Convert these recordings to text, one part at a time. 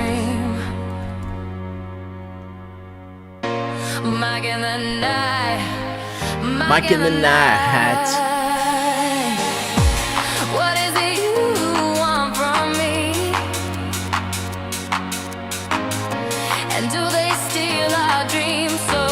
dream. Mike in the night. Mike in the night. What is it you want from me? And do they steal our dreams so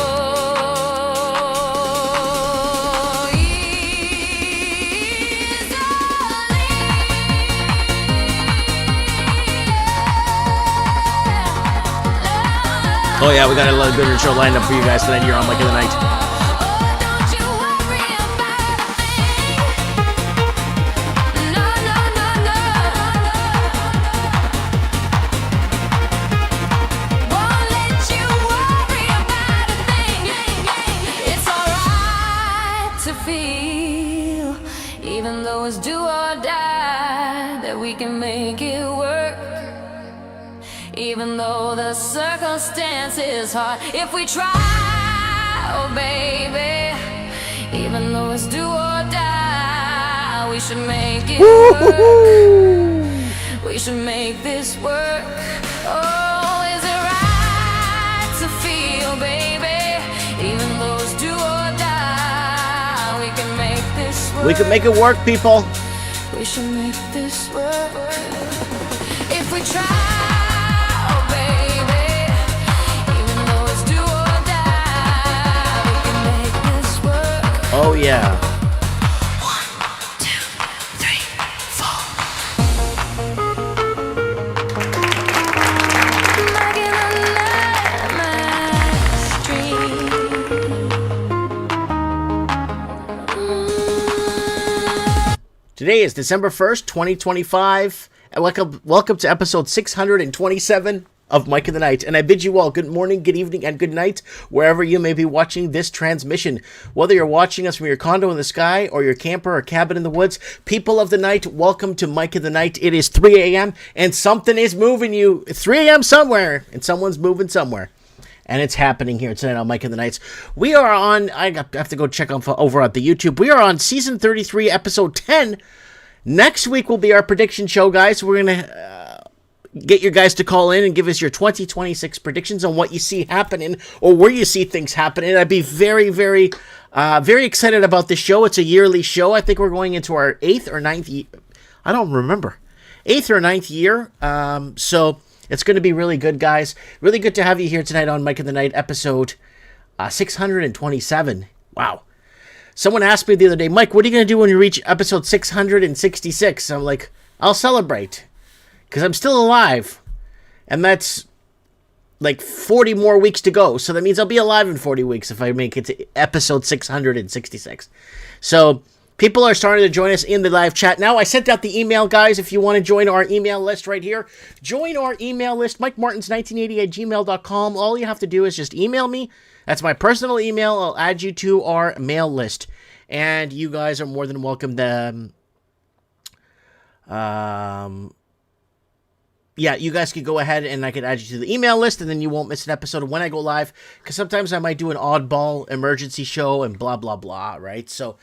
Oh yeah, we got a lot of good show lined up for you guys tonight here on Mike in the Night. Even though it's do or die, that we can make it work. Even though the circumstance is hard, if we try, oh baby. Even though it's do or die, we should make it work. We should make this work. Oh, is it right to feel, baby? Even though it's do or die, we can make this work. We can make it work, people. We should make this work. If we try, oh baby, even though it's do or die, we can make this work. Oh yeah. 1, 2, 3, 4. Like in a nightmare's dream. Today is December 1st, 2025, and welcome to episode 627 of Mike in the Night. And I bid you all good morning, good evening, and good night, wherever you may be watching this transmission. Whether you're watching us from your condo in the sky, or your camper or cabin in the woods, people of the night, welcome to Mike in the Night. It is 3 a.m., and something is moving you. 3 a.m. somewhere, and someone's moving somewhere. And it's happening here tonight on Mike in the Nights. We are on, I have to go check on over at the YouTube. We are on season 33, episode 10. Next week will be our prediction show, guys. We're going to get you guys to call in and give us your 2026 predictions on what you see happening or where you see things happening. I'd be very, very excited about this show. It's a yearly show. I think we're going into our 8th or 9th year. I don't remember. 8th or 9th year. So it's going to be really good, guys. Really good to have you here tonight on Mike in the Night, episode 627. Wow. Someone asked me the other day, Mike, what are you going to do when you reach episode 666? I'm like, I'll celebrate. Because I'm still alive. And that's like 40 more weeks to go. So that means I'll be alive in 40 weeks if I make it to episode 666. So people are starting to join us in the live chat now. I sent out the email, guys, if you want to join our email list right here. Join our email list, MikeMartins1980@gmail.com. All you have to do is just email me. That's my personal email. I'll add you to our mail list. And you guys are more than welcome to... yeah, you guys could go ahead and I could add you to the email list, and then you won't miss an episode when I go live. Because sometimes I might do an oddball emergency show and blah, blah, blah, right? So...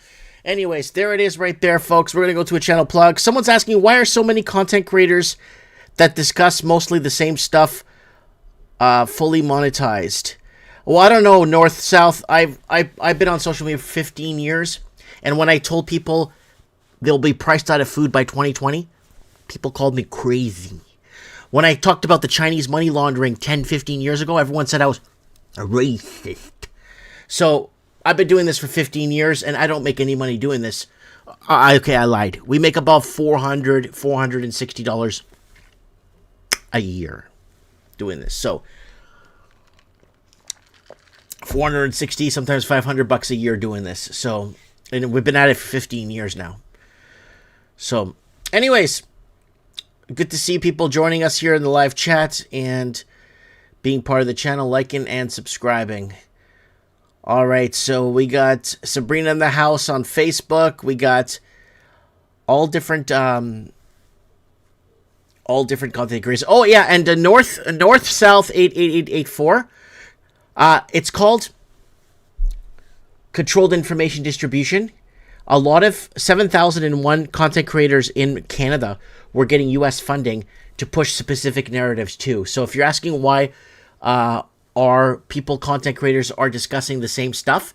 anyways, there it is right there, folks. We're going to go to a channel plug. Someone's asking, why are so many content creators that discuss mostly the same stuff fully monetized? Well, I don't know, north, south. I've been on social media for 15 years, and when I told people they'll be priced out of food by 2020, people called me crazy. When I talked about the Chinese money laundering 10, 15 years ago, everyone said I was a racist. So I've been doing this for 15 years, and I don't make any money doing this. Okay, I lied. We make about $460 a year doing this. So, 460, sometimes $500 a year doing this. So, and we've been at it for 15 years now. So, anyways, good to see people joining us here in the live chat and being part of the channel, liking and subscribing. All right, so we got Sabrina in the house on Facebook. We got all different content creators. Oh yeah, and North South 88884. It's called Controlled Information Distribution. A lot of 7,001 content creators in Canada were getting U.S. funding to push specific narratives too. So if you're asking why our people, content creators, are discussing the same stuff,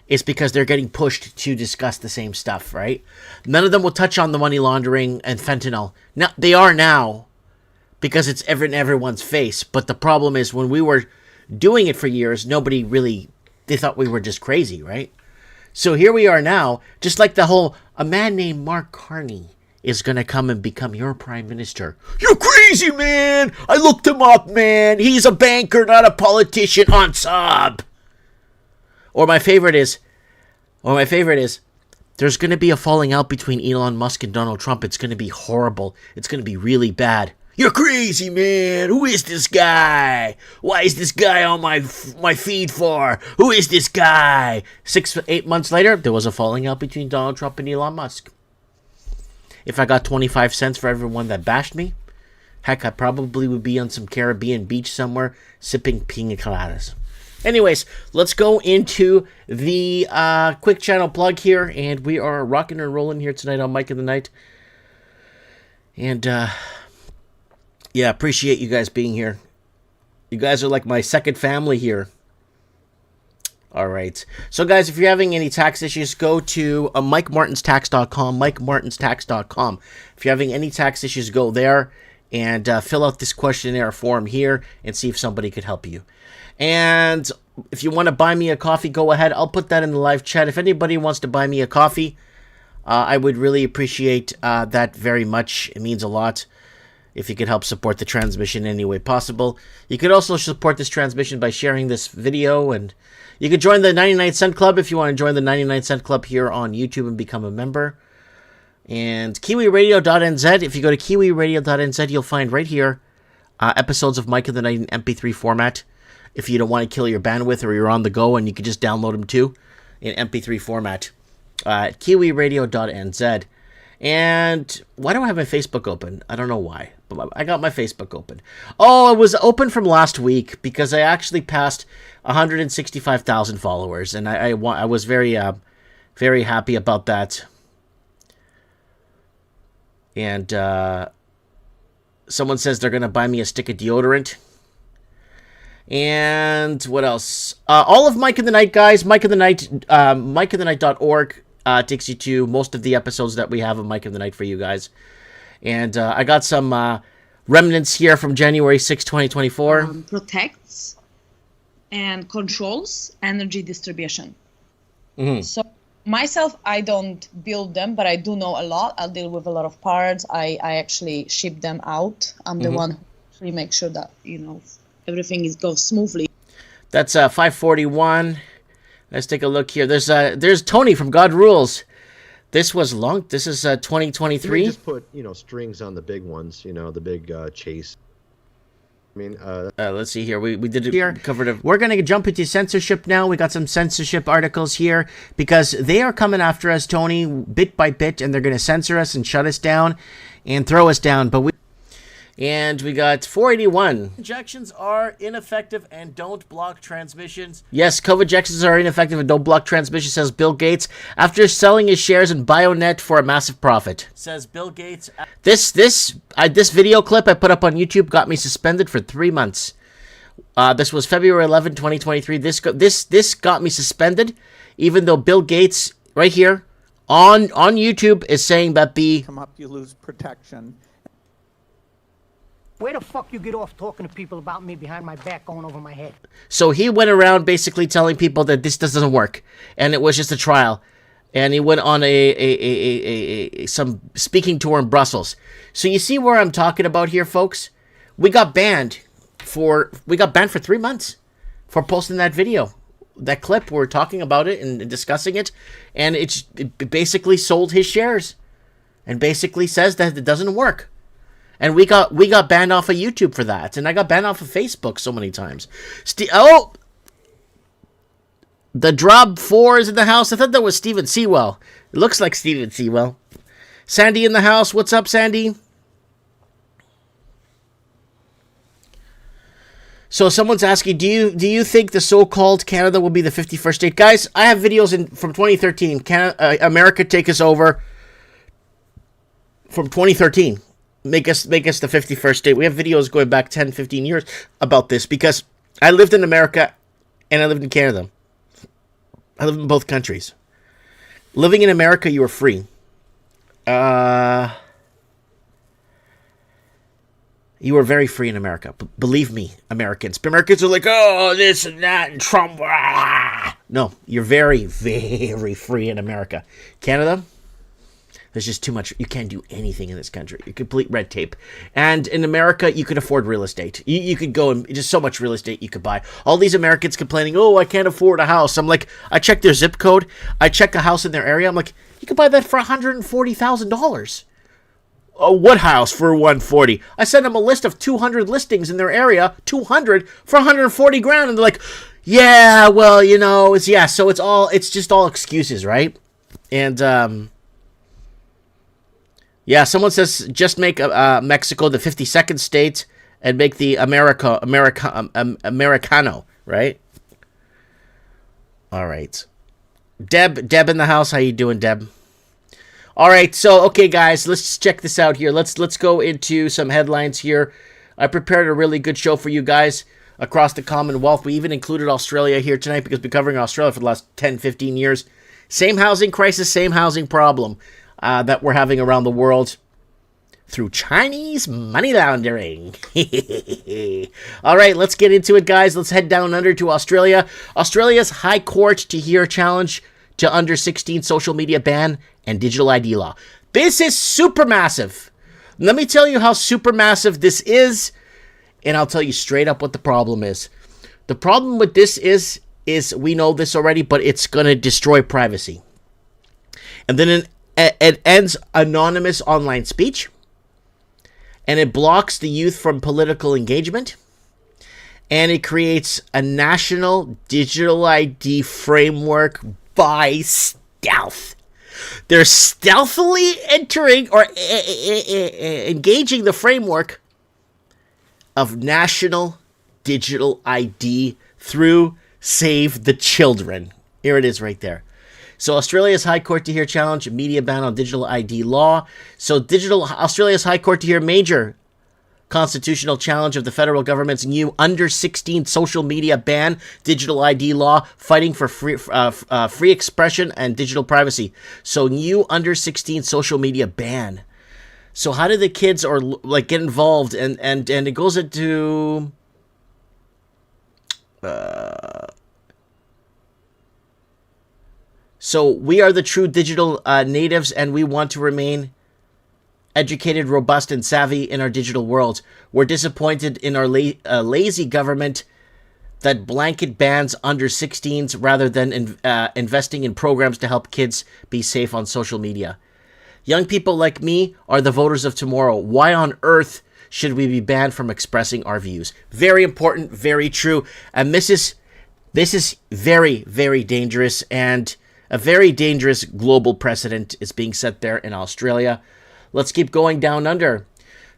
it's because they're getting pushed to discuss the same stuff, right? None of them will touch on the money laundering and fentanyl. Now, they are now, because it's in everyone's face. But the problem is, when we were doing it for years, nobody really, they thought we were just crazy, right? So here we are now, just like the whole, a man named Mark Carney is going to come and become your prime minister. You're crazy, man! I looked him up, man! He's a banker, not a politician on sub! Or my favorite is, there's going to be a falling out between Elon Musk and Donald Trump. It's going to be horrible. It's going to be really bad. You're crazy, man. Who is this guy? Why is this guy on my feed for? Who is this guy? 8 months later, there was a falling out between Donald Trump and Elon Musk. If I got 25 cents for everyone that bashed me, heck, I probably would be on some Caribbean beach somewhere sipping pina coladas. Anyways, let's go into the quick channel plug here, and we are rocking and rolling here tonight on Mike of the Night. And, yeah, appreciate you guys being here. You guys are like my second family here. All right. So, guys, if you're having any tax issues, go to MikeMartinsTax.com, MikeMartinsTax.com. If you're having any tax issues, go there and fill out this questionnaire form here and see if somebody could help you. And if you want to buy me a coffee, go ahead. I'll put that in the live chat. If anybody wants to buy me a coffee, I would really appreciate that very much. It means a lot if you could help support the transmission in any way possible. You could also support this transmission by sharing this video, and you could join the 99 Cent Club if you want to join the 99 Cent Club here on YouTube and become a member. And KiwiRadio.nz, if you go to KiwiRadio.nz, you'll find right here episodes of Mike of the Night in MP3 format. If you don't want to kill your bandwidth or you're on the go, and you can just download them too in MP3 format at KiwiRadio.nz. And why do I have my Facebook open? I don't know why, but I got my Facebook open. Oh, it was open from last week because I actually passed 165,000 followers, and I was very very happy about that. And someone says they're going to buy me a stick of deodorant. And what else? All of Mike of the Night, guys. Mike of the Night, MikeoftheNight.org takes you to most of the episodes that we have of Mike of the Night for you guys. And I got some remnants here from January 6, 2024. Protects and controls energy distribution. Mm-hmm. So myself, I don't build them, but I do know a lot. I'll deal with a lot of parts. I actually ship them out. I'm the one who actually makes sure that, everything goes smoothly. That's 541. Let's take a look here. There's Tony from God Rules. This was long. This is 2023. You just put strings on the big ones. The big chase. I mean, let's see here. We did it here. Covered it. We're gonna jump into censorship now. We got some censorship articles here because they are coming after us, Tony, bit by bit, and they're gonna censor us and shut us down and throw us down. But we got 481. Injections are ineffective and don't block transmissions. Yes, COVID injections are ineffective and don't block transmission, says Bill Gates, after selling his shares in Bionet for a massive profit. Says Bill Gates. This video clip I put up on YouTube got me suspended for 3 months. This was February 11, 2023. This got me suspended, even though Bill Gates, right here, on YouTube, is saying that come up, you lose protection. Where the fuck you get off talking to people about me behind my back going over my head? So he went around basically telling people that this doesn't work, and it was just a trial. And he went on some speaking tour in Brussels. So you see where I'm talking about here, folks? We got banned for 3 months for posting that video. That clip, we're talking about it and discussing it, and it basically sold his shares and basically says that it doesn't work. And we got banned off of YouTube for that. And I got banned off of Facebook so many times. The Drob 4 is in the house. I thought that was Steven Sewell. It looks like Steven Sewell. Sandy in the house. What's up, Sandy? So someone's asking, do you think the so-called Canada will be the 51st state? Guys, I have videos from 2013. America Take Us Over from 2013. make us the 51st state. We have videos going back 10, 15 years about this because I lived in America and I lived in Canada. I lived in both countries. Living in America, you were free. You were very free in America. Believe me, Americans. Americans are like, oh, this and that, and Trump. Ah. No, you're very, very free in America. Canada, there's just too much. You can't do anything in this country. You're complete red tape. And in America, you could afford real estate. You could go and just so much real estate you could buy. All these Americans complaining, oh, I can't afford a house. I'm like, I check their zip code. I check a house in their area. I'm like, you could buy that for $140,000. What house for $140? I sent them a list of 200 listings in their area, 200 for $140,000, and they're like, yeah, well, you know, so it's just all excuses, right? And yeah, someone says just make Mexico the 52nd state and make the Americano, right? All right, Deb in the house. How you doing, Deb? All right, so, okay, guys, let's check this out here. Let's go into some headlines here. I prepared a really good show for you guys across the Commonwealth. We even included Australia here tonight because we've been covering Australia for the last 10, 15 years. Same housing crisis, same housing problem that we're having around the world through Chinese money laundering. All right, let's get into it, guys. Let's head down under to Australia. Australia's High Court to hear challenge to under 16 social media ban and digital ID law. This is supermassive. Let me tell you how supermassive this is, and I'll tell you straight up what the problem is. The problem with this is we know this already, but it's going to destroy privacy. And then it ends anonymous online speech, and it blocks the youth from political engagement, and it creates a national digital ID framework by stealth. They're stealthily entering or engaging the framework of national digital ID through Save the Children. Here it is right there. So Australia's High Court to hear challenge media ban on digital ID law. So Australia's High Court to hear major constitutional challenge of the federal government's new under 16 social media ban, digital ID law, fighting for free expression and digital privacy. So new under 16 social media ban. So how do the kids get involved? And it goes into so we are the true digital natives, and we want to remain educated, robust, and savvy in our digital world. We're disappointed in our lazy government that blanket bans under 16s rather than investing in programs to help kids be safe on social media. Young people like me are the voters of tomorrow. Why on earth should we be banned from expressing our views? Very important, very true. And this is very, very dangerous, and a very dangerous global precedent is being set there in Australia. Let's keep going down under.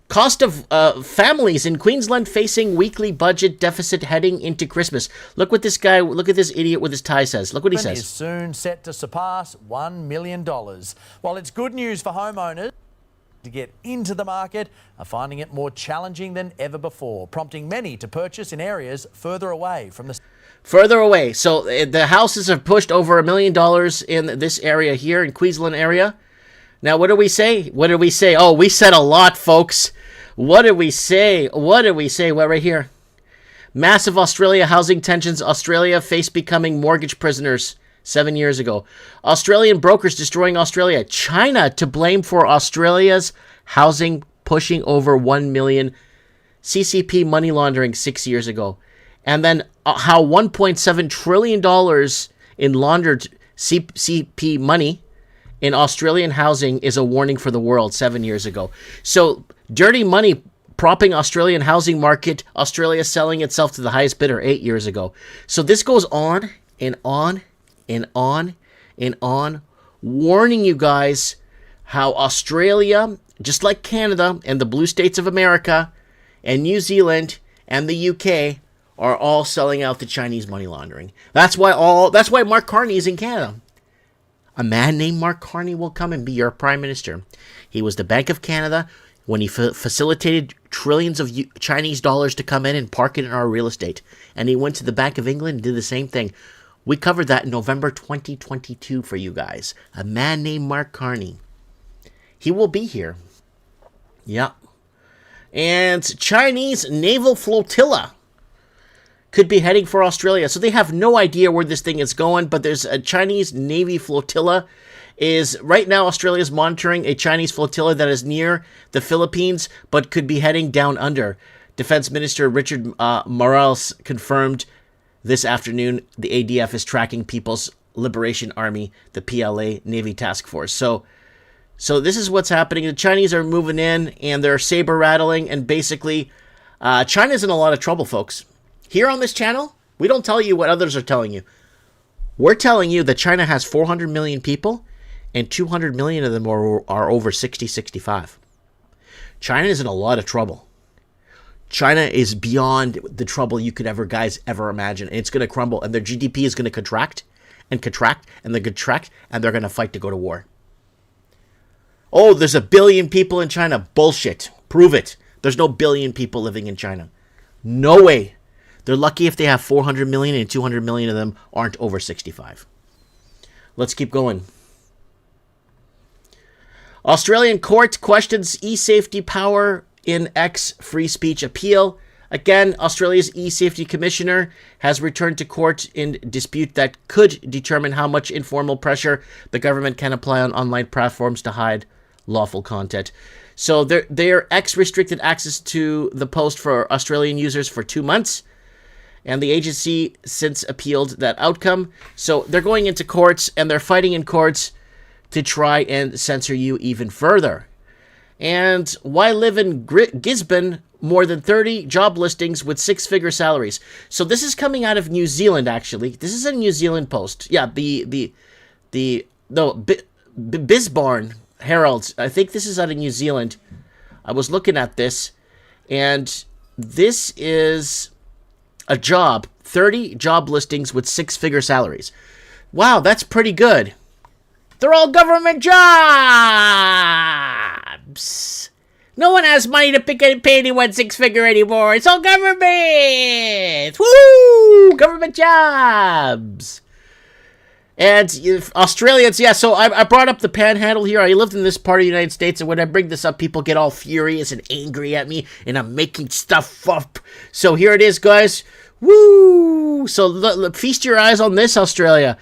Cost of families in Queensland facing weekly budget deficit heading into Christmas. Look what this idiot with his tie says. Look what he says. Is soon set to surpass $1 million. While it's good news for homeowners to get into the market, are finding it more challenging than ever before, prompting many to purchase in areas further away from the... Further away. So the houses have pushed over $1 million in this area here, in Queensland area. Now, what do we say? Oh, we said a lot, folks. What did we say? Well, right here. Massive Australia housing tensions. Australia faced becoming mortgage prisoners 7 years ago. Australian brokers destroying Australia. China to blame for Australia's housing pushing over 1 million. CCP money laundering 6 years ago. And then how $1.7 trillion in laundered CCP money in Australian housing is a warning for the world 7 years ago. So dirty money propping Australian housing market, Australia selling itself to the highest bidder 8 years ago. So this goes on and on and on and on, warning you guys how Australia, just like Canada and the blue states of America and New Zealand and the UK, are all selling out to Chinese money laundering. That's why Mark Carney is in Canada. A man named Mark Carney will come and be your prime minister. He was the Bank of Canada, when he facilitated trillions of Chinese dollars to come in and park it in our real estate. And he went to the Bank of England and did the same thing. We covered that in November 2022 for you guys. A man named Mark Carney. He will be here. Yeah. And Chinese naval flotilla could be heading for Australia. So they have no idea where this thing is going, but there's a Chinese Navy flotilla. Is right now Australia is monitoring a Chinese flotilla that is near the Philippines, but could be heading down under. Defense Minister Richard Morales confirmed this afternoon the ADF is tracking People's Liberation Army, the PLA Navy Task Force. So this is what's happening. The Chinese are moving in, and they're saber rattling, and basically, China's in a lot of trouble, folks. Here on this channel, we don't tell you what others are telling you. We're telling you that China has 400 million people, and 200 million of them are over 60, 65. China is in a lot of trouble. China is beyond the trouble you could ever imagine. And it's going to crumble, and their GDP is going to contract, and they're going to contract, and they're going to fight to go to war. Oh, there's a billion people in China. Bullshit. Prove it. There's no billion people living in China. No way. They're lucky if they have 400 million and 200 million of them aren't over 65. Let's keep going. Australian court questions e-safety power in X free speech appeal. Again, Australia's e-safety commissioner has returned to court in dispute that could determine how much informal pressure the government can apply on online platforms to hide lawful content. So their X restricted access to the post for Australian users for 2 months. And the agency since appealed that outcome. So they're going into courts, and they're fighting in courts to try and censor you even further. And why live in Gisborne? More than 30 job listings with 6-figure salaries. So this is coming out of New Zealand, actually. This is a New Zealand post. Yeah, Bisborne Herald. I think this is out of New Zealand. I was looking at this, and this is a job. 30 job listings with 6-figure salaries. Wow, that's pretty good. They're all government jobs. No one has money to pay anyone 6-figure anymore. It's all government. Woo! Government jobs. And Australians, yeah, so I brought up the panhandle here. I lived in this part of the United States, and when I bring this up, people get all furious and angry at me, and I'm making stuff up. So here it is, guys. Woo! So feast your eyes on this, Australia.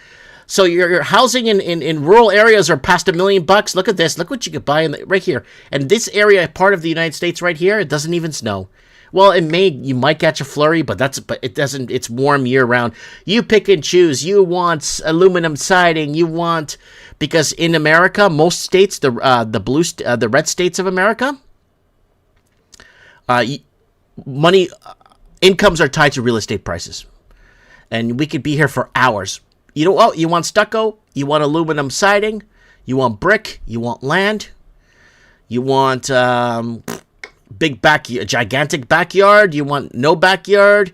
So your housing in rural areas are past $1 million. Look at this. Look what you could buy right here. And this area, part of the United States right here, it doesn't even snow. Well, you might catch a flurry, but it doesn't. It's warm year round. You pick and choose. You want aluminum siding. Because in America, most states, the red states of America, incomes are tied to real estate prices, and we could be here for hours. You want stucco, you want aluminum siding, you want brick, you want land, you want gigantic backyard, you want no backyard.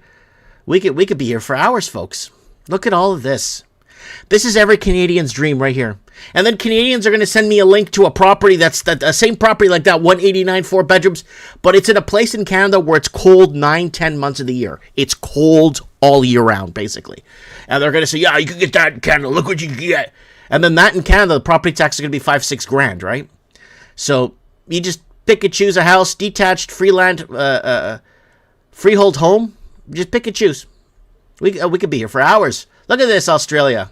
We could be here for hours, folks. Look at all of this. This is every Canadian's dream right here. And then Canadians are going to send me a link to a property that's the same property like that, 189, 4 bedrooms, but it's in a place in Canada where it's cold 9-10 months of the year. It's cold all year round, basically. And they're going to say, yeah, you can get that in Canada. Look what you can get. And then that in Canada, the property tax is going to be $5-6 grand, right? So you just pick and choose a house, detached, freehold home. Just pick and choose. We could be here for hours. Look at this, Australia.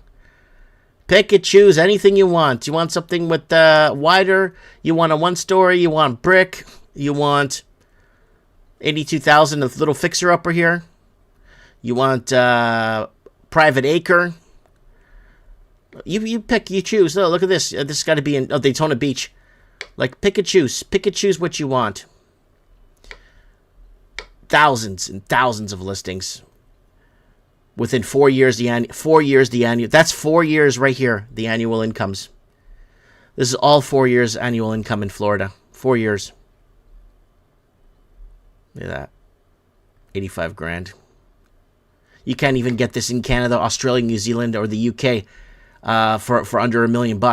Pick and choose anything you want. You want something with wider. You want a 1-story. You want brick. You want 82,000, a little fixer-upper here. You want private acre. You pick, you choose. Oh, look at this. This has got to be in Daytona Beach. Like, pick and choose. Pick and choose what you want. Thousands and thousands of listings. Within 4 years, the annual. That's 4 years right here, the annual incomes. This is all 4 years annual income in Florida. 4 years. Look at that. 85 grand. You can't even get this in Canada, Australia, New Zealand, or the UK for under $1 million.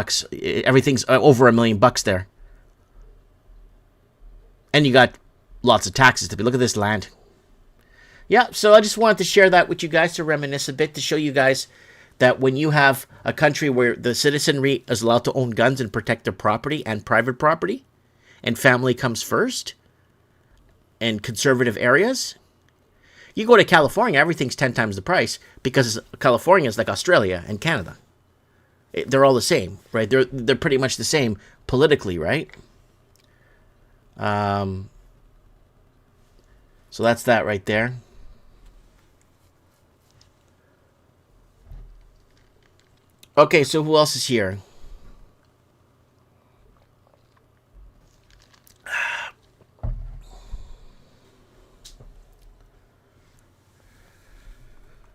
Everything's over $1 million there. And you got lots of taxes to pay. Look at this land. Yeah, so I just wanted to share that with you guys to reminisce a bit, to show you guys that when you have a country where the citizenry is allowed to own guns and protect their property and private property, and family comes first, in conservative areas, you go to California, everything's 10 times the price, because California is like Australia and Canada. They're all the same, right? They're pretty much the same politically, right? So that's that right there. Okay, so who else is here?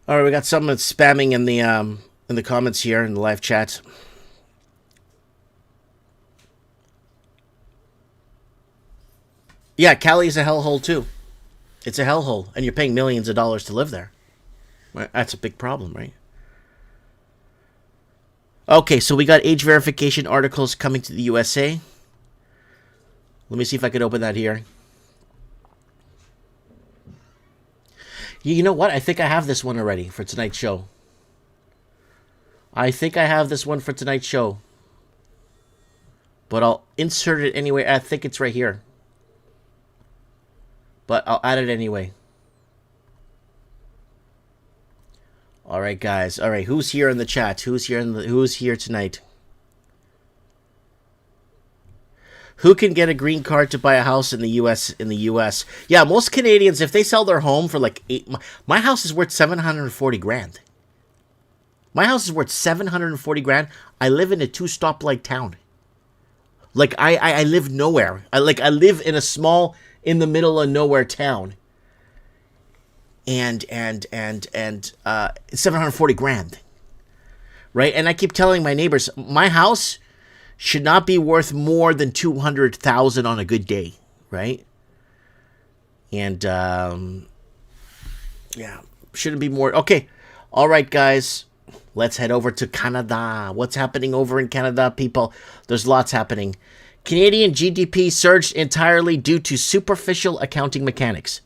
All right, we got someone spamming in the comments here in the live chat. Yeah, Cali is a hellhole too. It's a hellhole, and you're paying millions of dollars to live there. That's a big problem, right? Okay, so we got age verification articles coming to the USA. Let me see if I could open that here. You know what? I think I have this one already for tonight's show. I think I have this one for tonight's show. But I'll insert it anyway. I think it's right here. But I'll add it anyway. All right, guys. All right, who's here in the chat? Who's here tonight? Who can get a green card to buy a house in the US? Yeah, most Canadians, if they sell their home for like my house is worth 740 grand. My house is worth 740 grand. I live in a 2-stoplight town. Like I live nowhere. I live in a small, in the middle of nowhere town. And 740 grand. Right? And I keep telling my neighbors, my house should not be worth more than 200,000 on a good day, right? And yeah, shouldn't be more. Okay. All right, guys. Let's head over to Canada. What's happening over in Canada, people? There's lots happening. Canadian GDP surged entirely due to superficial accounting mechanics.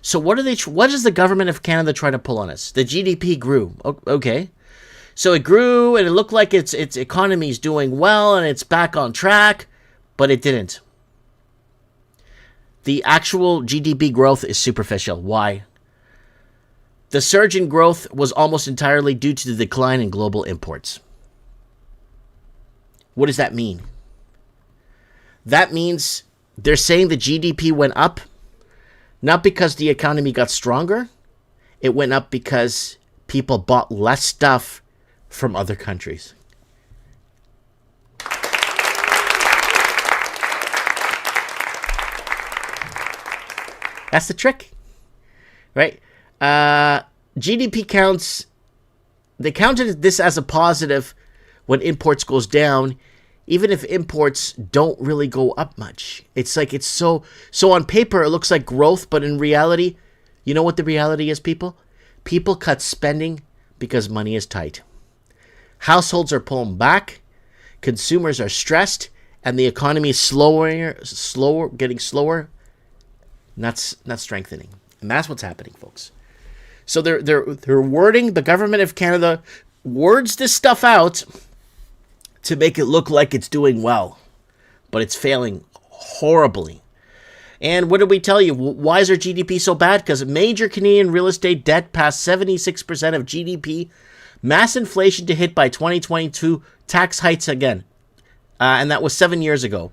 So what is the government of Canada trying to pull on us? The GDP grew. Okay. So it grew and it looked like its economy is doing well and it's back on track, but it didn't. The actual GDP growth is superficial. Why? The surge in growth was almost entirely due to the decline in global imports. What does that mean? That means they're saying the GDP went up, not because the economy got stronger. It went up because people bought less stuff from other countries. That's the trick, right? GDP counts, they counted this as a positive when imports goes down, even if imports don't really go up much. It's like it's so on paper it looks like growth, but in reality, you know what the reality is, people? People cut spending because money is tight. Households are pulling back, consumers are stressed, and the economy is getting slower, not strengthening. And that's what's happening, folks. So they're wording, the government of Canada words this stuff out to make it look like it's doing well, but it's failing horribly. And what did we tell you? Why is our GDP so bad? Because major Canadian real estate debt passed 76% of GDP, mass inflation to hit by 2022, tax hikes again. And that was 7 years ago.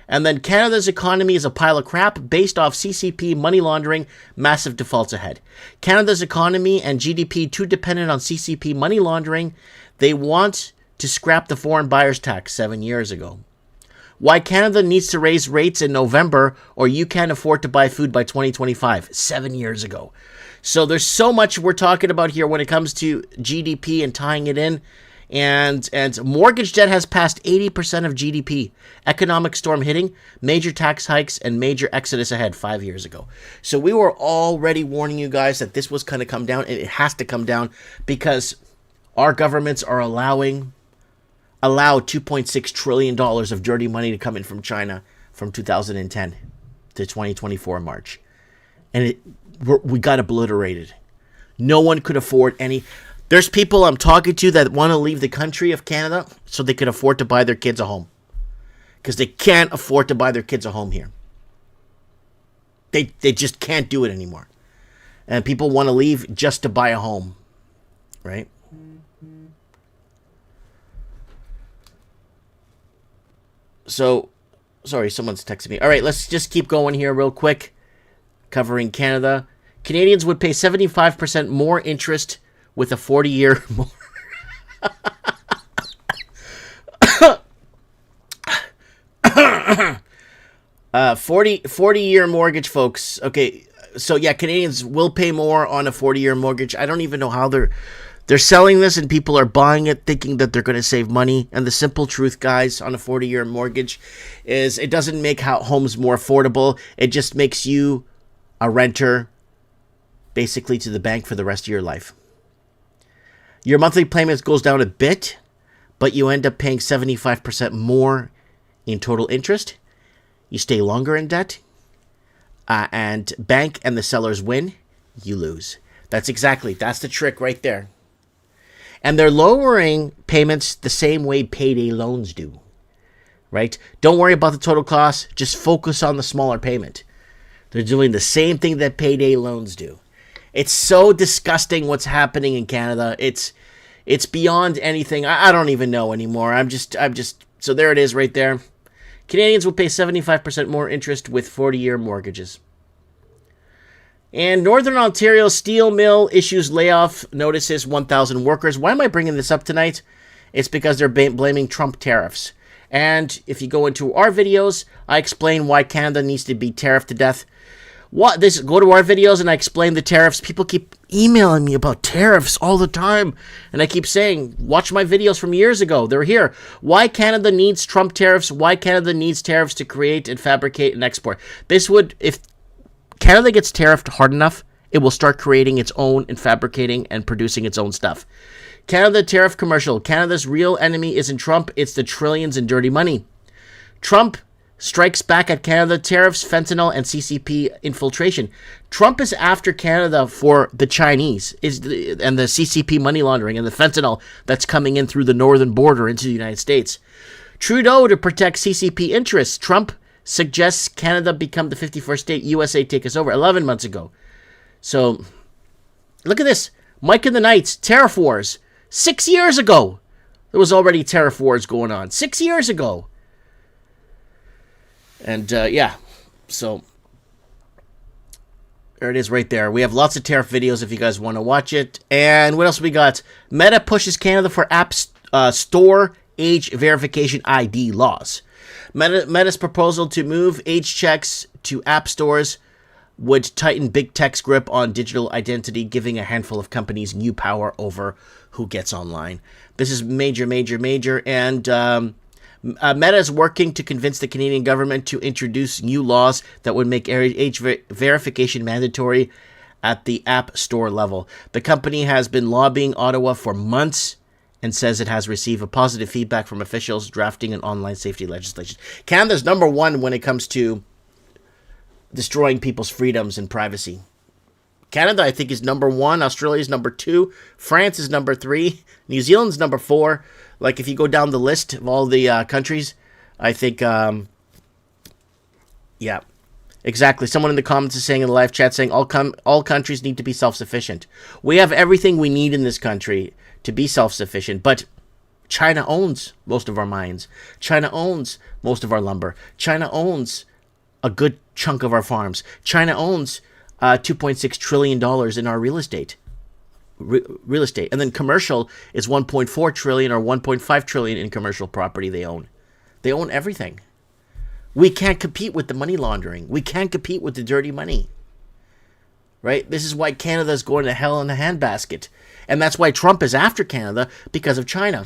And then Canada's economy is a pile of crap based off CCP money laundering, massive defaults ahead. Canada's economy and GDP too dependent on CCP money laundering. They want to scrap the foreign buyers tax 7 years ago. Why Canada needs to raise rates in November or you can't afford to buy food by 2025, 7 years ago. So there's so much we're talking about here when it comes to GDP and tying it in. And mortgage debt has passed 80% of GDP. Economic storm hitting, major tax hikes, and major exodus ahead 5 years ago. So we were already warning you guys that this was going to come down, and it has to come down because our governments are allowed $2.6 trillion of dirty money to come in from China from 2010. to 2024 March. And we got obliterated. No one could afford any. There's people I'm talking to that want to leave the country of Canada so they could afford to buy their kids a home. Because they can't afford to buy their kids a home here. They just can't do it anymore. And people want to leave just to buy a home. Right? So, sorry, someone's texting me. All right, let's just keep going here real quick. Covering Canada. Canadians would pay 75% more interest with a 40-year more. 40-year mortgage, folks. Okay, so yeah, Canadians will pay more on a 40-year mortgage. I don't even know how they're selling this, and people are buying it thinking that they're going to save money. And the simple truth, guys, on a 40-year mortgage is it doesn't make homes more affordable. It just makes you a renter, basically, to the bank for the rest of your life. Your monthly payments goes down a bit, but you end up paying 75% more in total interest. You stay longer in debt, and bank and the sellers win, you lose. That's the trick right there. And they're lowering payments the same way payday loans do, right? Don't worry about the total cost. Just focus on the smaller payment. They're doing the same thing that payday loans do. It's so disgusting what's happening in Canada. It's beyond anything. I don't even know anymore. I'm just. So there it is right there. Canadians will pay 75% more interest with 40-year mortgages. And Northern Ontario Steel Mill issues layoff notices 1,000 workers. Why am I bringing this up tonight? It's because they're blaming Trump tariffs. And if you go into our videos, I explain why Canada needs to be tariffed to death. Go to our videos and I explain the tariffs. People keep emailing me about tariffs all the time. And I keep saying, watch my videos from years ago. They're here. Why Canada needs Trump tariffs. Why Canada needs tariffs to create and fabricate and export. If Canada gets tariffed hard enough, it will start creating its own and fabricating and producing its own stuff. Canada tariff commercial. Canada's real enemy isn't Trump. It's the trillions in dirty money. Trump strikes back at Canada, tariffs, fentanyl, and CCP infiltration. Trump is after Canada for the Chinese and the CCP money laundering and the fentanyl that's coming in through the northern border into the United States. Trudeau to protect CCP interests. Trump suggests Canada become the 51st state, USA take us over 11 months ago. So, look at this. Mike and the Knights, tariff wars. 6 years ago, there was already tariff wars going on. 6 years ago. And, yeah, so there it is right there. We have lots of tariff videos if you guys want to watch it. And what else we got? Meta pushes Canada for app store age verification ID laws. Meta's proposal to move age checks to app stores would tighten big tech's grip on digital identity, giving a handful of companies new power over who gets online. This is major, and Meta is working to convince the Canadian government to introduce new laws that would make age verification mandatory at the App Store level. The company has been lobbying Ottawa for months and says it has received a positive feedback from officials drafting an online safety legislation. Canada's number one when it comes to destroying people's freedoms and privacy. Canada, I think, is number one. Australia is number two. France is number three. New Zealand's number four. Like, if you go down the list of all the countries, I think, yeah, exactly. Someone in the comments is saying in the live chat, saying all countries need to be self-sufficient. We have everything we need in this country to be self-sufficient, but China owns most of our mines. China owns most of our lumber. China owns a good chunk of our farms. China owns $2.6 trillion in our real estate. Real estate, and then commercial is 1.4 trillion or 1.5 trillion in commercial property they own. They own everything. We can't compete with the money laundering. We can't compete with the dirty money. Right? This is why Canada is going to hell in a handbasket. And that's why Trump is after Canada, because of China.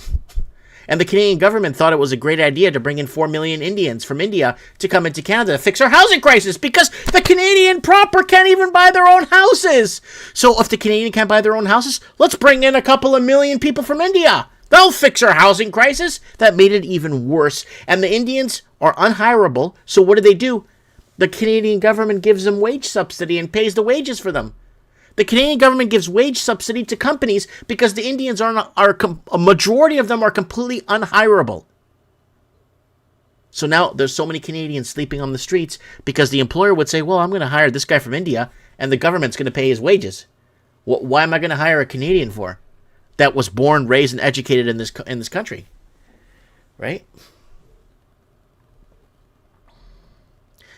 And the Canadian government thought it was a great idea to bring in 4 million Indians from India to come into Canada to fix our housing crisis, because the Canadian proper can't even buy their own houses. So if the Canadian can't buy their own houses, let's bring in a couple of million people from India. They'll fix our housing crisis. That made it even worse. And the Indians are unhireable. So what do? the Canadian government gives them wage subsidy and pays the wages for them. The Canadian government gives wage subsidy to companies because the Indians a majority of them are completely unhireable. So now there's so many Canadians sleeping on the streets because the employer would say, well, I'm going to hire this guy from India and the government's going to pay his wages. Why am I going to hire a Canadian for that was born, raised, and educated in this country? Right?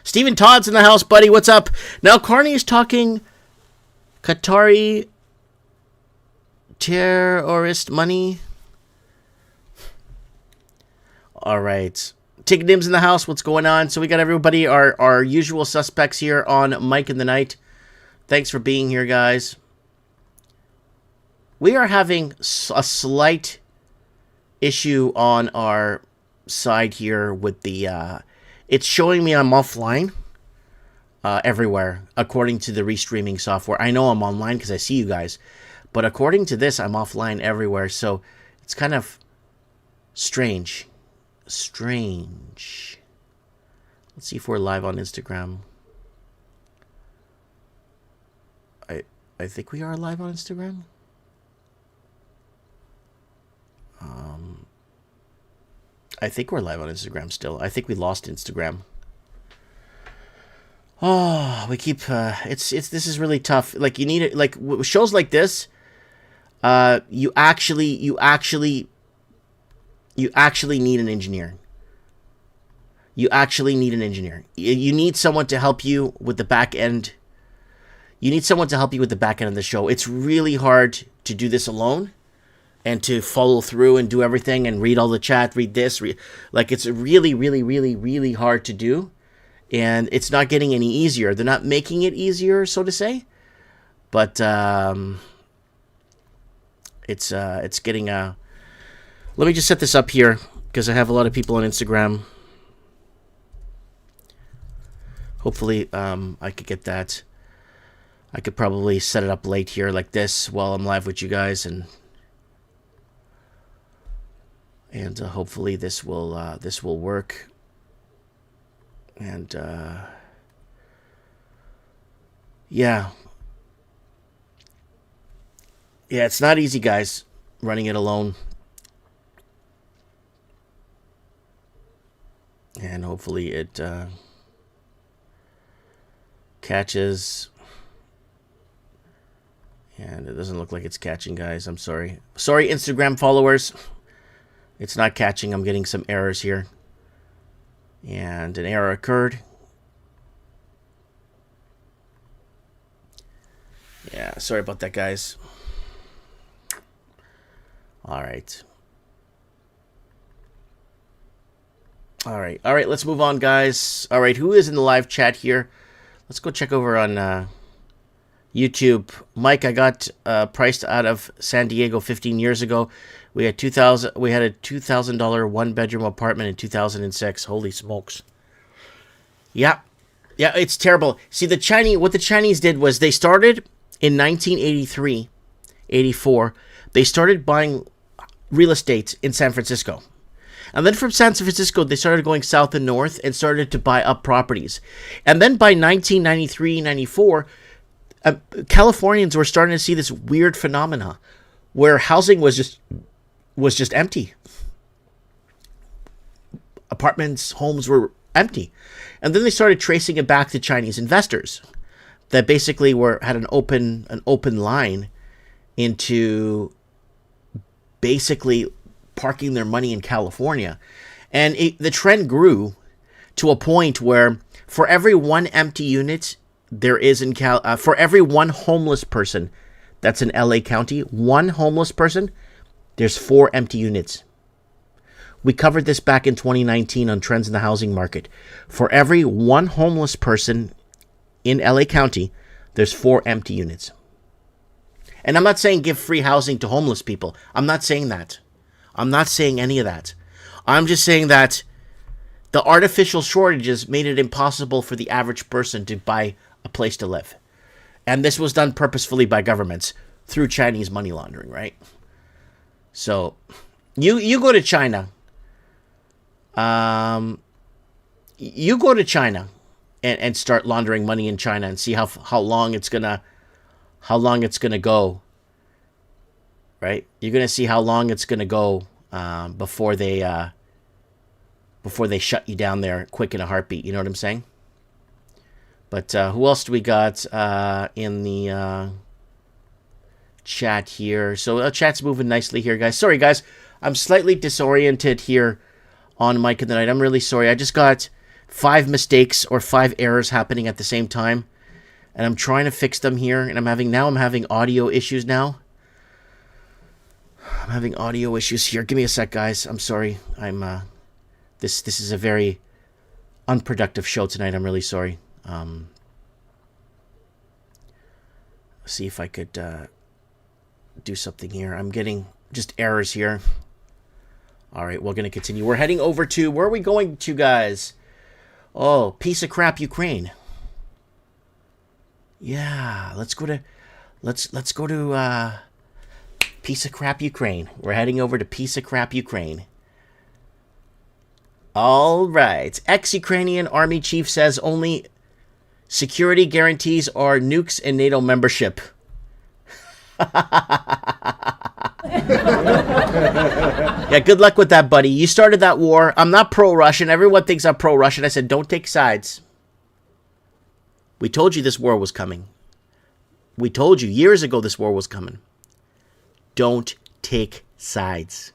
Stephen Todd's in the house, buddy. What's up? Now, Carney is talking Qatari terrorist money. All right. Tig Nim's in the house. What's going on? So we got everybody, our usual suspects here on Mike in the Night. Thanks for being here, guys. We are having a slight issue on our side here with the... it's showing me I'm offline everywhere, according to the restreaming software. I know I'm online because I see you guys. But according to this, I'm offline everywhere. So it's kind of strange. Strange. Let's see if we're live on Instagram. I think we are live on Instagram. I think we're live on Instagram still. I think we lost Instagram. Oh, we keep this is really tough. Like, you need it, like shows like this, you actually need an engineer. You actually need an engineer. You need someone to help you with the back end. You need someone to help you with the back end of the show. It's really hard to do this alone and to follow through and do everything and read all the chat, read this. Like, it's really, really, really, really hard to do. And it's not getting any easier. They're not making it easier, so to say. But it's getting... Let me just set this up here, because I have a lot of people on Instagram. Hopefully, I could get that. I could probably set it up late here like this while I'm live with you guys, and hopefully this will work. And yeah, it's not easy, guys, running it alone. And hopefully it catches. And it doesn't look like it's catching, guys. I'm sorry. Sorry, Instagram followers. It's not catching. I'm getting some errors here. And an error occurred. Yeah, sorry about that, guys. All right. All right, let's move on, guys. All right, who is in the live chat here? Let's go check over on YouTube. Mike, I got priced out of San Diego 15 years ago. We had a $2,000 one-bedroom apartment in 2006. Holy smokes. Yeah, it's terrible. See, what the Chinese did was they started in 1983, 84. They started buying real estate in San Francisco. And then from San Francisco, they started going south and north and started to buy up properties. And then by 1993, 94, Californians were starting to see this weird phenomena where housing was just empty. Apartments, homes were empty. And then they started tracing it back to Chinese investors that basically had an open line into basically parking their money in California. And the trend grew to a point where for every one empty unit there is for every one homeless person that's in LA County, one homeless person, there's 4 empty units. We covered this back in 2019 on Trends in the Housing Market. For every one homeless person in LA County, there's 4 empty units. And I'm not saying give free housing to homeless people. I'm not saying that. I'm not saying any of that. I'm just saying that the artificial shortages made it impossible for the average person to buy a place to live. And this was done purposefully by governments through Chinese money laundering, right? So, you go to China. You go to China and start laundering money in China and see how long it's gonna go. Right? You're gonna see how long it's gonna go before they shut you down there quick in a heartbeat. You know what I'm saying? But who else do we got in the chat here? So chat's moving nicely here, guys. Sorry, guys. I'm slightly disoriented here on Mike in the Night. I'm really sorry. I just got 5 mistakes or 5 errors happening at the same time. And I'm trying to fix them here. And I'm having audio issues now. I'm having audio issues here. Give me a sec, guys. I'm sorry. This is a very unproductive show tonight. I'm really sorry. See if I could do something here. I'm getting just errors here. All right, we're going to continue. We're heading over to, where are we going to, guys? Oh, piece of crap Ukraine. Yeah, let's go to piece of crap Ukraine. We're heading over to piece of crap Ukraine. All right. Ex-Ukrainian army chief says only security guarantees are nukes and NATO membership. Yeah, good luck with that, buddy. You started that war. I'm not pro-Russian. Everyone thinks I'm pro-Russian. I said, don't take sides. We told you this war was coming. We told you years ago this war was coming. Don't take sides.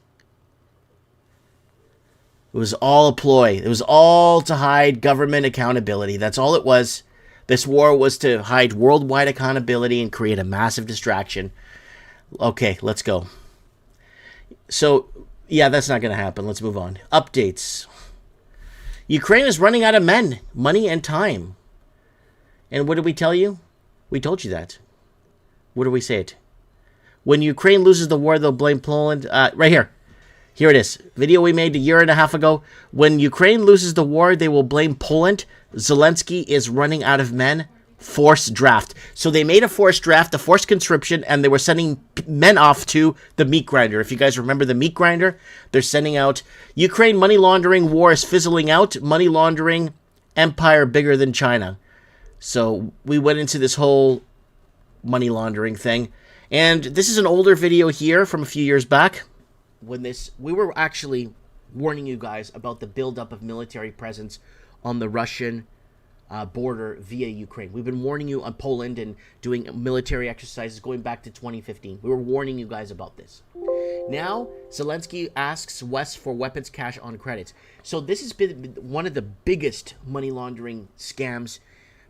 It was all a ploy. It was all to hide government accountability. That's all it was. This war was to hide worldwide accountability and create a massive distraction. Okay, let's go. So, yeah, that's not going to happen. Let's move on. Updates. Ukraine is running out of men, money, and time. And what did we tell you? We told you that. What did we say it? When Ukraine loses the war, they'll blame Poland. Right here. Here it is. Video we made a year and a half ago. When Ukraine loses the war, they will blame Poland. Zelensky is running out of men. Forced draft. So they made a forced draft, a forced conscription, and they were sending men off to the meat grinder. If you guys remember the meat grinder, they're sending out Ukraine money laundering war is fizzling out. Money laundering empire bigger than China. So we went into this whole money laundering thing. And this is an older video here from a few years back. When we were actually warning you guys about the buildup of military presence on the Russian border via Ukraine. We've been warning you on Poland and doing military exercises going back to 2015. We were warning you guys about this. Now, Zelensky asks West for weapons cash on credit. So this has been one of the biggest money laundering scams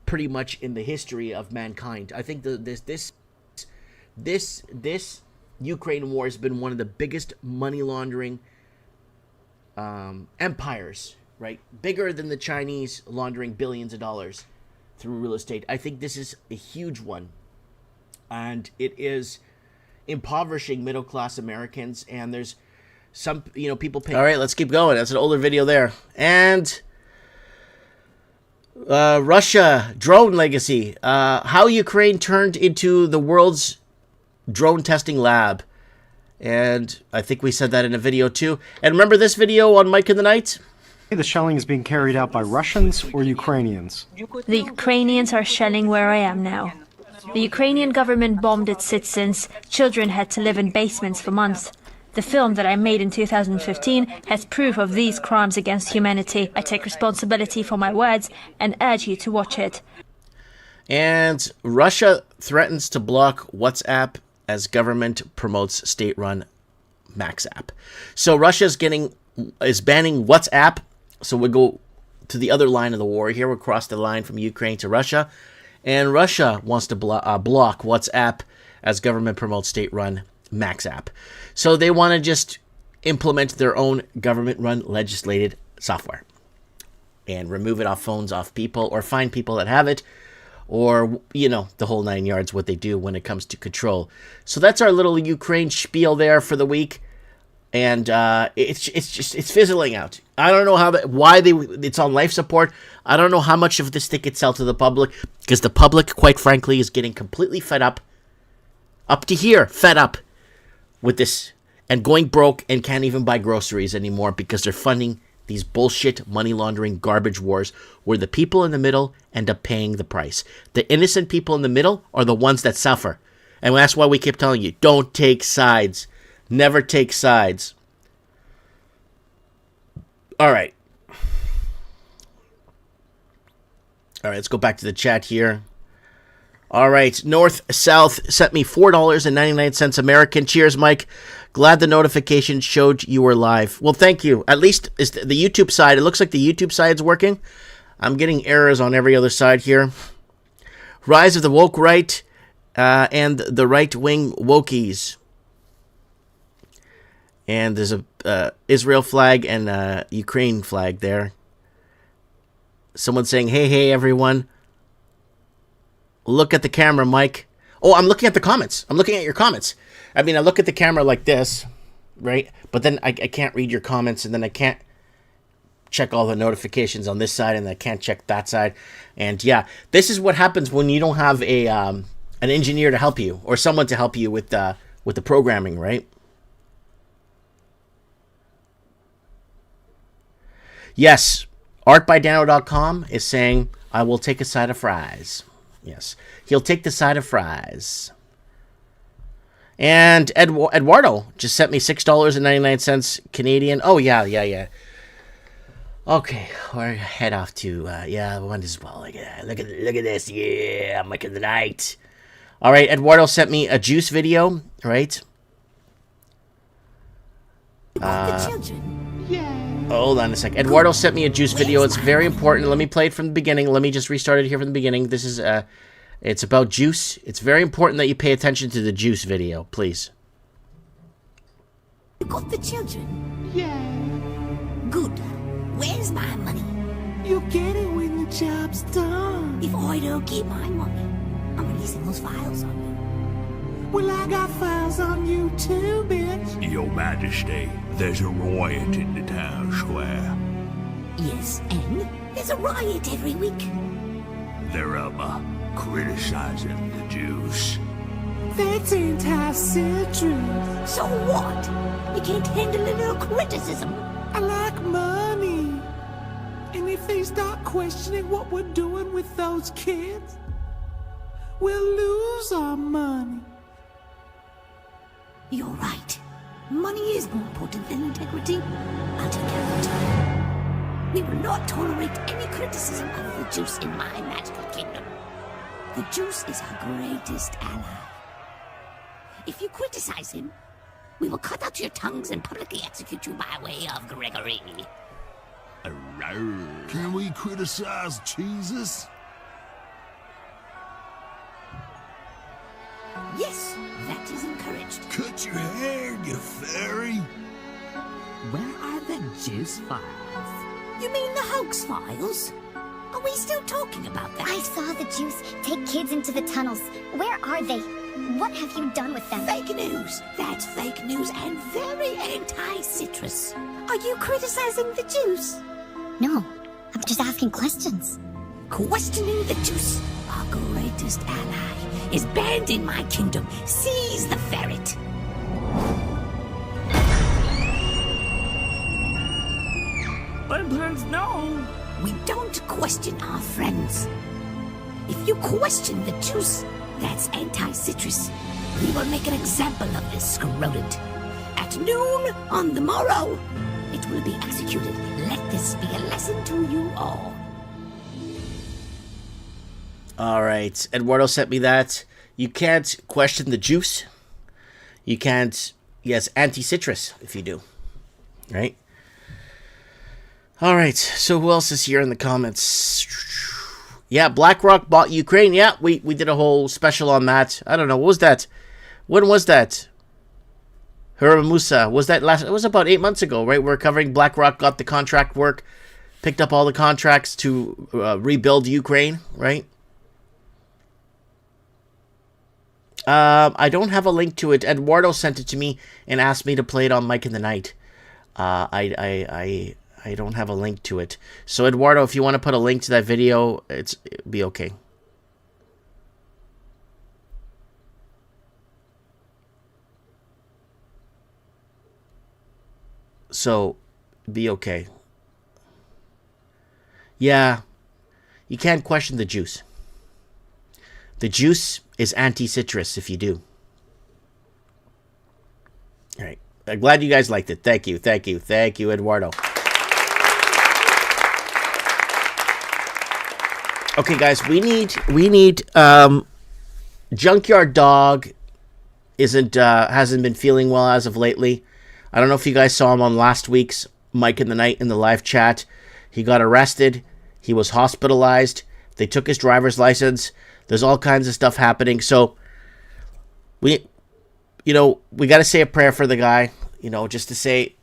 pretty much in the history of mankind. I think this Ukraine war has been one of the biggest money laundering empires, right? Bigger than the Chinese laundering billions of dollars through real estate. I think this is a huge one. And it is impoverishing middle-class Americans. And there's some, people pay. All right, let's keep going. That's an older video there. And Russia, drone legacy. How Ukraine turned into the world's drone testing lab. And I think we said that in a video too. And remember this video on Mike in the Night? The shelling is being carried out by Russians or Ukrainians? The Ukrainians are shelling where I am now. The Ukrainian government bombed its citizens. Children had to live in basements for months. The film that I made in 2015 has proof of these crimes against humanity. I take responsibility for my words and urge you to watch it. And Russia threatens to block WhatsApp as government promotes state-run Max app. So Russia's banning WhatsApp. So we go to the other line of the war. Here we cross the line from Ukraine to Russia. And Russia wants to block WhatsApp as government promotes state-run Max app. So they want to just implement their own government-run legislated software and remove it off phones, off people, or find people that have it, or, the whole 9 yards, what they do when it comes to control. So that's our little Ukraine spiel there for the week. And it's fizzling out. I don't know it's on life support. I don't know how much of this thing could sell to the public, because the public, quite frankly, is getting completely fed up with this, and going broke and can't even buy groceries anymore because they're funding these bullshit money laundering garbage wars where the people in the middle end up paying the price. The innocent people in the middle are the ones that suffer. And that's why we keep telling you, don't take sides. Never take sides. All right. All right, let's go back to the chat here. All right, North South sent me $4.99 American. Cheers, Mike. Glad the notification showed you were live. Well, thank you. At least is the YouTube side. It looks like the YouTube side's working. I'm getting errors on every other side here. Rise of the woke right and the right-wing wokies. And there's a Israel flag and Ukraine flag there. Someone saying, hey, everyone. Look at the camera, Mike. Oh, I'm looking at the comments. I'm looking at your comments. I mean, I look at the camera like this, right? But then I can't read your comments, and then I can't check all the notifications on this side, and I can't check that side. And yeah, this is what happens when you don't have a an engineer to help you or someone to help you with the programming, right? Yes, artbydano.com is saying, I will take a side of fries. Yes, he'll take the side of fries. And Eduardo just sent me $6.99 Canadian. Oh, yeah. Okay, we're head off to, one as well. Look at this. Yeah, I'm making the night. All right, Eduardo sent me a juice video, right? Hold on a sec. Eduardo sent me a juice video. It's very important. Let me play it from the beginning. Let me just restart it here from the beginning. This is, it's about juice. It's very important that you pay attention to the juice video, please. You got the children? Yeah. Good. Where's my money? You get it when the job's done. If I don't get my money, I'm releasing those files on you. Well, I got files on you too, bitch. Your Majesty, there's a riot in the town square. Yes, and there's a riot every week. They're criticizing the Jews. That's anti-censorship. So what? You can't handle a little criticism. I like money. And if they start questioning what we're doing with those kids, we'll lose our money. You're right. Money is more important than integrity. I'll take care of it. We will not tolerate any criticism of the juice in my magical kingdom. The juice is our greatest ally. If you criticize him, we will cut out your tongues and publicly execute you by way of Gregory. Can we criticize Jesus? Yes, that is encouraged. Cut your hair, you fairy. Where are the juice files? You mean the hoax files? Are we still talking about that? I saw the juice take kids into the tunnels. Where are they? What have you done with them? Fake news. That's fake news and very anti-citrus. Are you criticizing the juice? No, I'm just asking questions. Questioning the juice, our greatest ally, is banned in my kingdom. Seize the ferret. Friends, no. We don't question our friends. If you question the juice, that's anti-citrus. We will make an example of this scroted. At noon on the morrow, it will be executed. Let this be a lesson to you all. All right, Eduardo sent me that. You can't question the juice. You can't, yes, anti-citrus if you do, right? All right, so who else is here in the comments? Yeah, BlackRock bought Ukraine. Yeah, we did a whole special on that. I don't know, what was that? When was that? Musa, was that last? It was about 8 months ago, right? We're covering BlackRock got the contract work, picked up all the contracts to rebuild Ukraine, right? I don't have a link to it. Eduardo sent it to me and asked me to play it on Mike in the Night. I don't have a link to it. So Eduardo, if you want to put a link to that video, it'd be okay. So, be okay. Yeah, you can't question the juice. The juice is anti-citrus if you do. All right. I'm glad you guys liked it. Thank you, Eduardo. Okay, guys, we need Junkyard Dog hasn't been feeling well as of lately. I don't know if you guys saw him on last week's Mike in the Night in the live chat. He got arrested. He was hospitalized. They took his driver's license. There's all kinds of stuff happening. So we got to say a prayer for the guy, just to say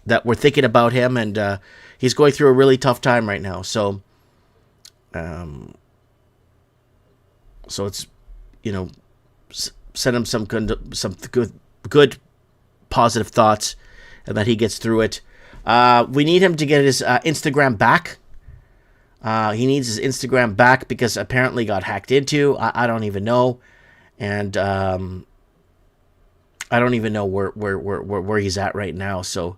that we're thinking about him, and he's going through a really tough time right now. So it's, send him some good positive thoughts, and that he gets through it. We need him to get his Instagram back. He needs his Instagram back because apparently got hacked into. I don't even know, and I don't even know where he's at right now. So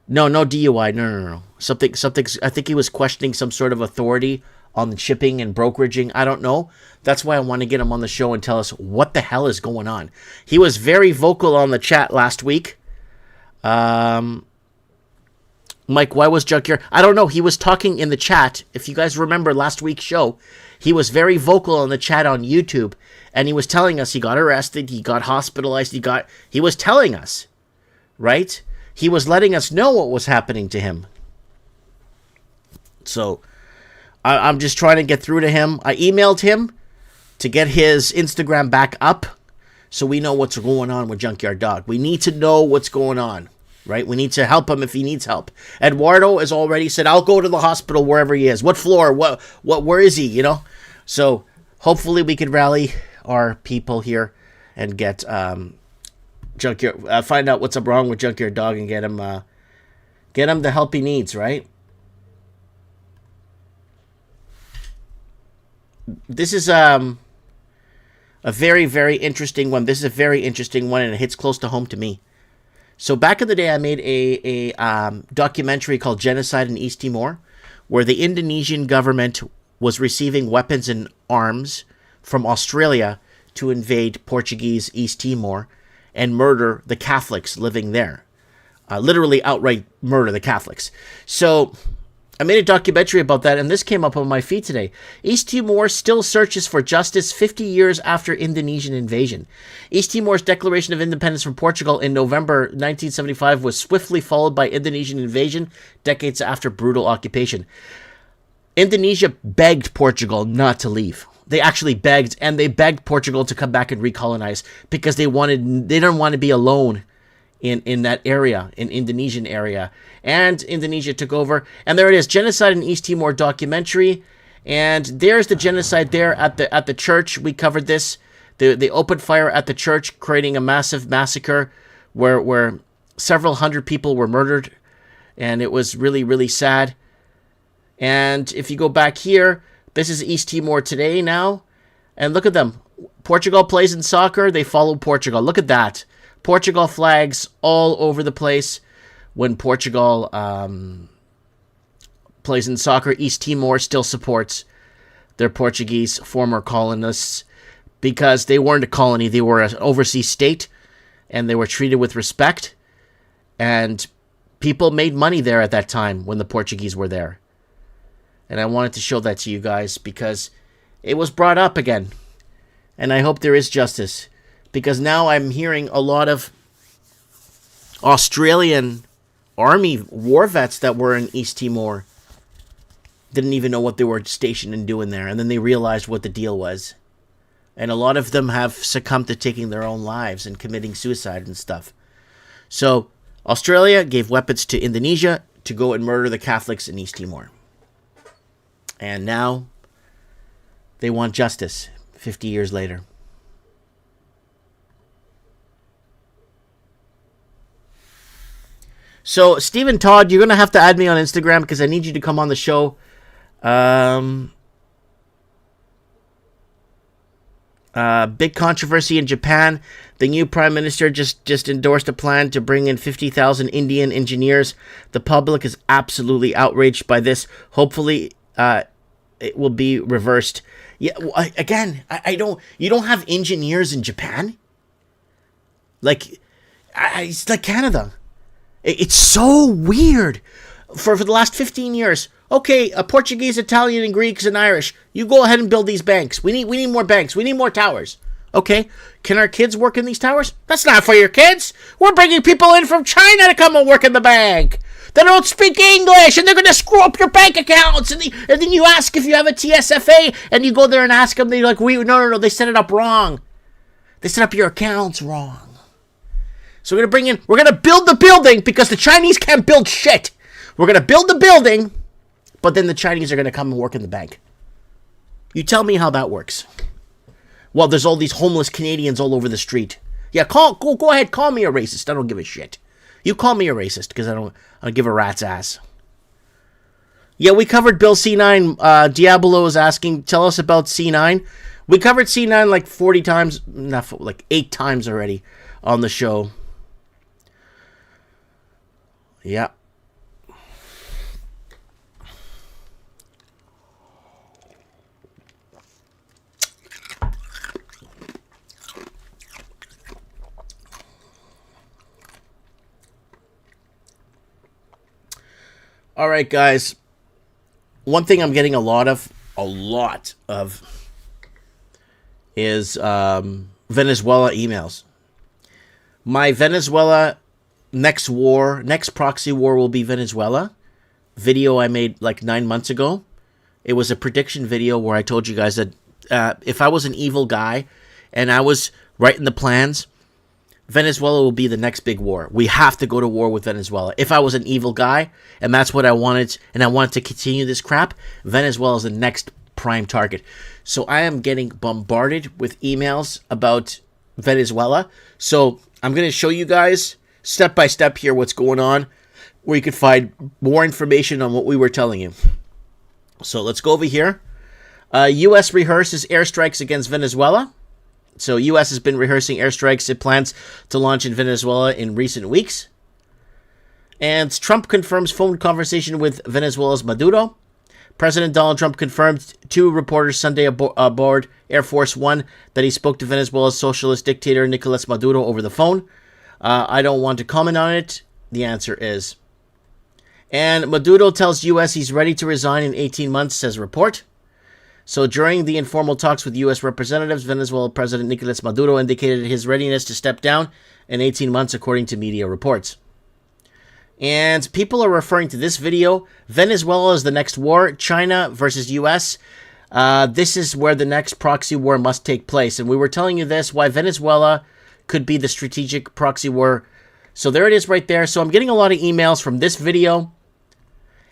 no DUI, no. Something. I think he was questioning some sort of authority on the shipping and brokeraging. I don't know. That's why I want to get him on the show and tell us what the hell is going on. He was very vocal on the chat last week. Mike, why was Junkyard? I don't know. He was talking in the chat. If you guys remember last week's show, he was very vocal on the chat on YouTube, and he was telling us he got arrested, he got hospitalized, he was telling us, right? He was letting us know what was happening to him. So I'm just trying to get through to him. I emailed him to get his Instagram back up so we know what's going on with Junkyard Dog. We need to know what's going on, right? We need to help him if he needs help. Eduardo has already said, I'll go to the hospital wherever he is. What floor? Where is he? So hopefully we can rally our people here and get Junkyard, find out what's wrong with Junkyard Dog and get him the help he needs, right? This is a very, very interesting one. This is a very interesting one, and it hits close to home to me. So back in the day, I made a documentary called Genocide in East Timor, where the Indonesian government was receiving weapons and arms from Australia to invade Portuguese East Timor and murder the Catholics living there. Literally outright murder the Catholics. So I made a documentary about that, and this came up on my feed today. East Timor still searches for justice 50 years after Indonesian invasion. East Timor's declaration of independence from Portugal in November 1975 was swiftly followed by Indonesian invasion decades after brutal occupation. Indonesia begged Portugal not to leave. They actually begged, and they begged Portugal to come back and recolonize because they didn't want to be alone in that area, in Indonesian area. And Indonesia took over. And there it is, Genocide in East Timor documentary. And there's the genocide there at the church. We covered this. They opened fire at the church, creating a massive massacre where several hundred people were murdered. And it was really, really sad. And if you go back here, this is East Timor today now. And look at them. Portugal plays in soccer. They follow Portugal. Look at that. Portugal flags all over the place. When Portugal plays in soccer, East Timor still supports their Portuguese former colonists because they weren't a colony. They were an overseas state, and they were treated with respect. And people made money there at that time when the Portuguese were there. And I wanted to show that to you guys because it was brought up again. And I hope there is justice. Because now I'm hearing a lot of Australian army war vets that were in East Timor didn't even know what they were stationed and doing there. And then they realized what the deal was. And a lot of them have succumbed to taking their own lives and committing suicide and stuff. So Australia gave weapons to Indonesia to go and murder the Catholics in East Timor. And now they want justice 50 years later. So, Stephen Todd, you're going to have to add me on Instagram because I need you to come on the show. Big controversy in Japan. The new prime minister just endorsed a plan to bring in 50,000 Indian engineers. The public is absolutely outraged by this. Hopefully, it will be reversed. Yeah, again, I don't. You don't have engineers in Japan. Like, it's like Canada. It's so weird. For the last 15 years, okay, Portuguese, Italian, and Greeks and Irish, you go ahead and build these banks. We need more banks. We need more towers. Okay, can our kids work in these towers? That's not for your kids. We're bringing people in from China to come and work in the bank. They don't speak English, and they're going to screw up your bank accounts. And then you ask if you have a TSFA, and you go there and ask them. They're like, no, they set it up wrong. They set up your accounts wrong. So we're going to build the building because the Chinese can't build shit. We're going to build the building, but then the Chinese are going to come and work in the bank. You tell me how that works. Well, there's all these homeless Canadians all over the street. Yeah, go ahead, call me a racist. I don't give a shit. You call me a racist because I don't give a rat's ass. Yeah, we covered Bill C9. Diablo is asking, tell us about C9. We covered C9 like 40 times, like 8 times already on the show. Yeah. All right, guys. One thing I'm getting a lot of is Venezuela emails. My Venezuela next proxy war will be Venezuela. Video I made like 9 months ago. It was a prediction video where I told you guys that if I was an evil guy and I was writing the plans, Venezuela will be the next big war. We have to go to war with Venezuela. If I was an evil guy, and that's what I wanted, and I wanted to continue this crap, Venezuela is the next prime target. So I am getting bombarded with emails about Venezuela. So I'm going to show you guys step by step here what's going on, where you can find more information on what we were telling you. So let's go over here. U.S. rehearses airstrikes against Venezuela. So U.S. has been rehearsing airstrikes it plans to launch in Venezuela in recent weeks. And Trump confirms phone conversation with Venezuela's Maduro. President Donald Trump confirmed to reporters Sunday aboard Air Force One that he spoke to Venezuela's socialist dictator Nicolas Maduro over the phone. I don't want to comment on it. The answer is. And Maduro tells U.S. he's ready to resign in 18 months, says report. So during the informal talks with U.S. representatives, Venezuela President Nicolas Maduro indicated his readiness to step down in 18 months, according to media reports. And people are referring to this video. Venezuela is the next war. China versus U.S. This is where the next proxy war must take place. And we were telling you this, why Venezuela could be the strategic proxy war. So there it is right there. So I'm getting a lot of emails from this video.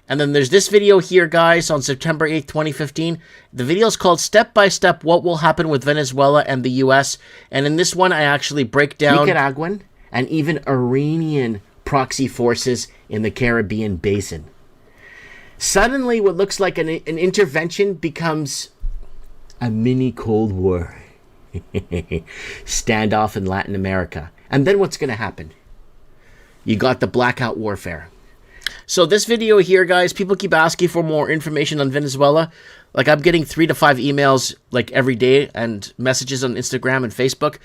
And then there's this video here, guys, on September 8th, 2015. The video is called Step by Step What Will Happen with Venezuela and the U.S. And in this one, I actually break down Nicaraguan and even Iranian proxy forces in the Caribbean basin. Suddenly, what looks like an intervention becomes a mini Cold War standoff in Latin America. And then what's going to happen? You got the blackout warfare. So this video here, guys, people keep asking for more information on Venezuela. Like, I'm getting 3 to 5 emails like every day and messages on Instagram and Facebook.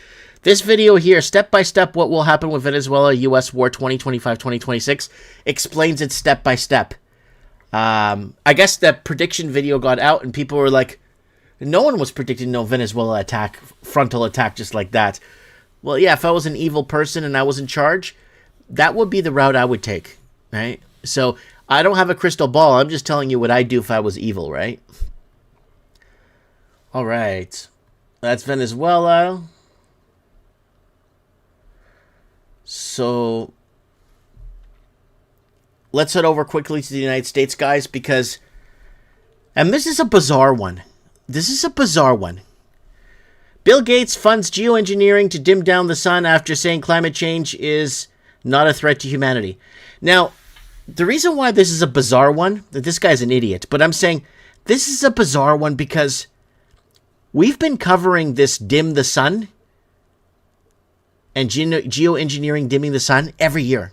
This video here, step by step, what will happen with Venezuela, U.S. war 2025-2026, explains it step by step. I guess that prediction video got out and people were like, no one was predicting no Venezuela attack, frontal attack just like that. Well, yeah, if I was an evil person and I was in charge, that would be the route I would take, right? So I don't have a crystal ball. I'm just telling you what I'd do if I was evil, right? All right. That's Venezuela. So let's head over quickly to the United States, guys, because... And this is a bizarre one. This is a bizarre one. Bill Gates funds geoengineering to dim down the sun after saying climate change is not a threat to humanity. Now, the reason why this is a bizarre one, that this guy's an idiot, but I'm saying this is a bizarre one because We've been covering this dim the sun and geoengineering dimming the sun every year.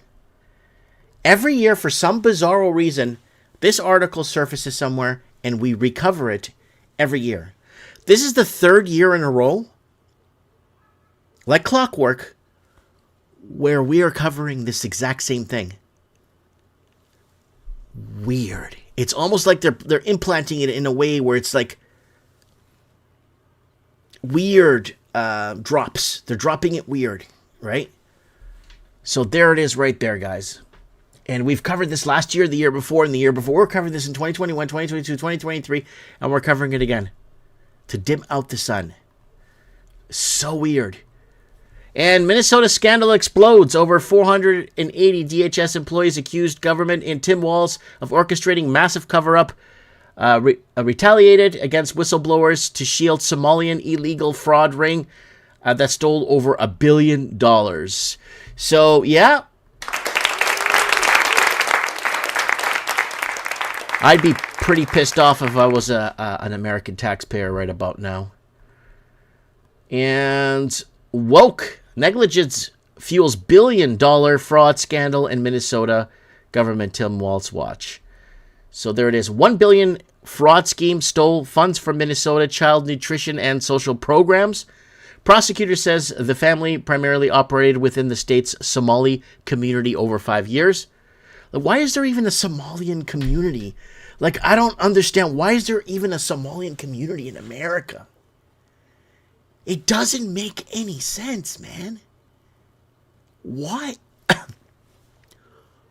Every year, for some bizarro reason, this article surfaces somewhere and we recover it every year. This is the 3rd year in a row, like clockwork, where we are covering this exact same thing. Weird. It's almost like they're implanting it in a way where it's like weird drops. They're dropping it weird, right? So there it is right there, guys. And we've covered this last year, the year before, and the year before. We're covering this in 2021, 2022, 2023, and we're covering it again to dim out the sun. So weird. And Minnesota scandal explodes. Over 480 DHS employees accused government in Tim Walz of orchestrating massive cover-up, retaliated against whistleblowers to shield Somalian illegal fraud ring that stole over $1 billion. So, yeah. I'd be pretty pissed off if I was an American taxpayer right about now. And woke negligence fuels $1 billion fraud scandal in Minnesota government Tim Walz watch. So there it is. $1 billion fraud scheme stole funds from Minnesota child nutrition and social programs. Prosecutor says the family primarily operated within the state's Somali community over 5 years. Why is there even a Somalian community? Like, I don't understand. Why is there even a Somalian community in America? It doesn't make any sense, man. Why?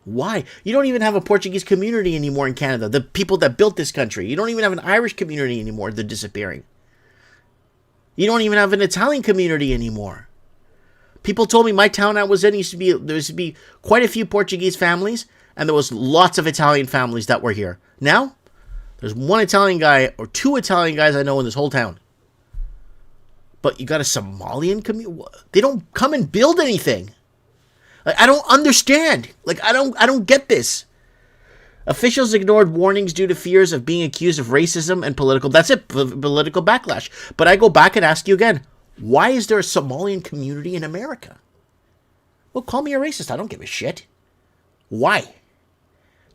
Why? You don't even have a Portuguese community anymore in Canada. The people that built this country. You don't even have an Irish community anymore. They're disappearing. You don't even have an Italian community anymore. People told me my town I was in there used to be quite a few Portuguese families, and there was lots of Italian families that were here. Now, there's one Italian guy or 2 Italian guys I know in this whole town. But you got a Somalian community? They don't come and build anything. Like, I don't understand. Like, I don't get this. Officials ignored warnings due to fears of being accused of racism and political backlash. But I go back and ask you again, why is there a Somalian community in America? Well, call me a racist. I don't give a shit. Why?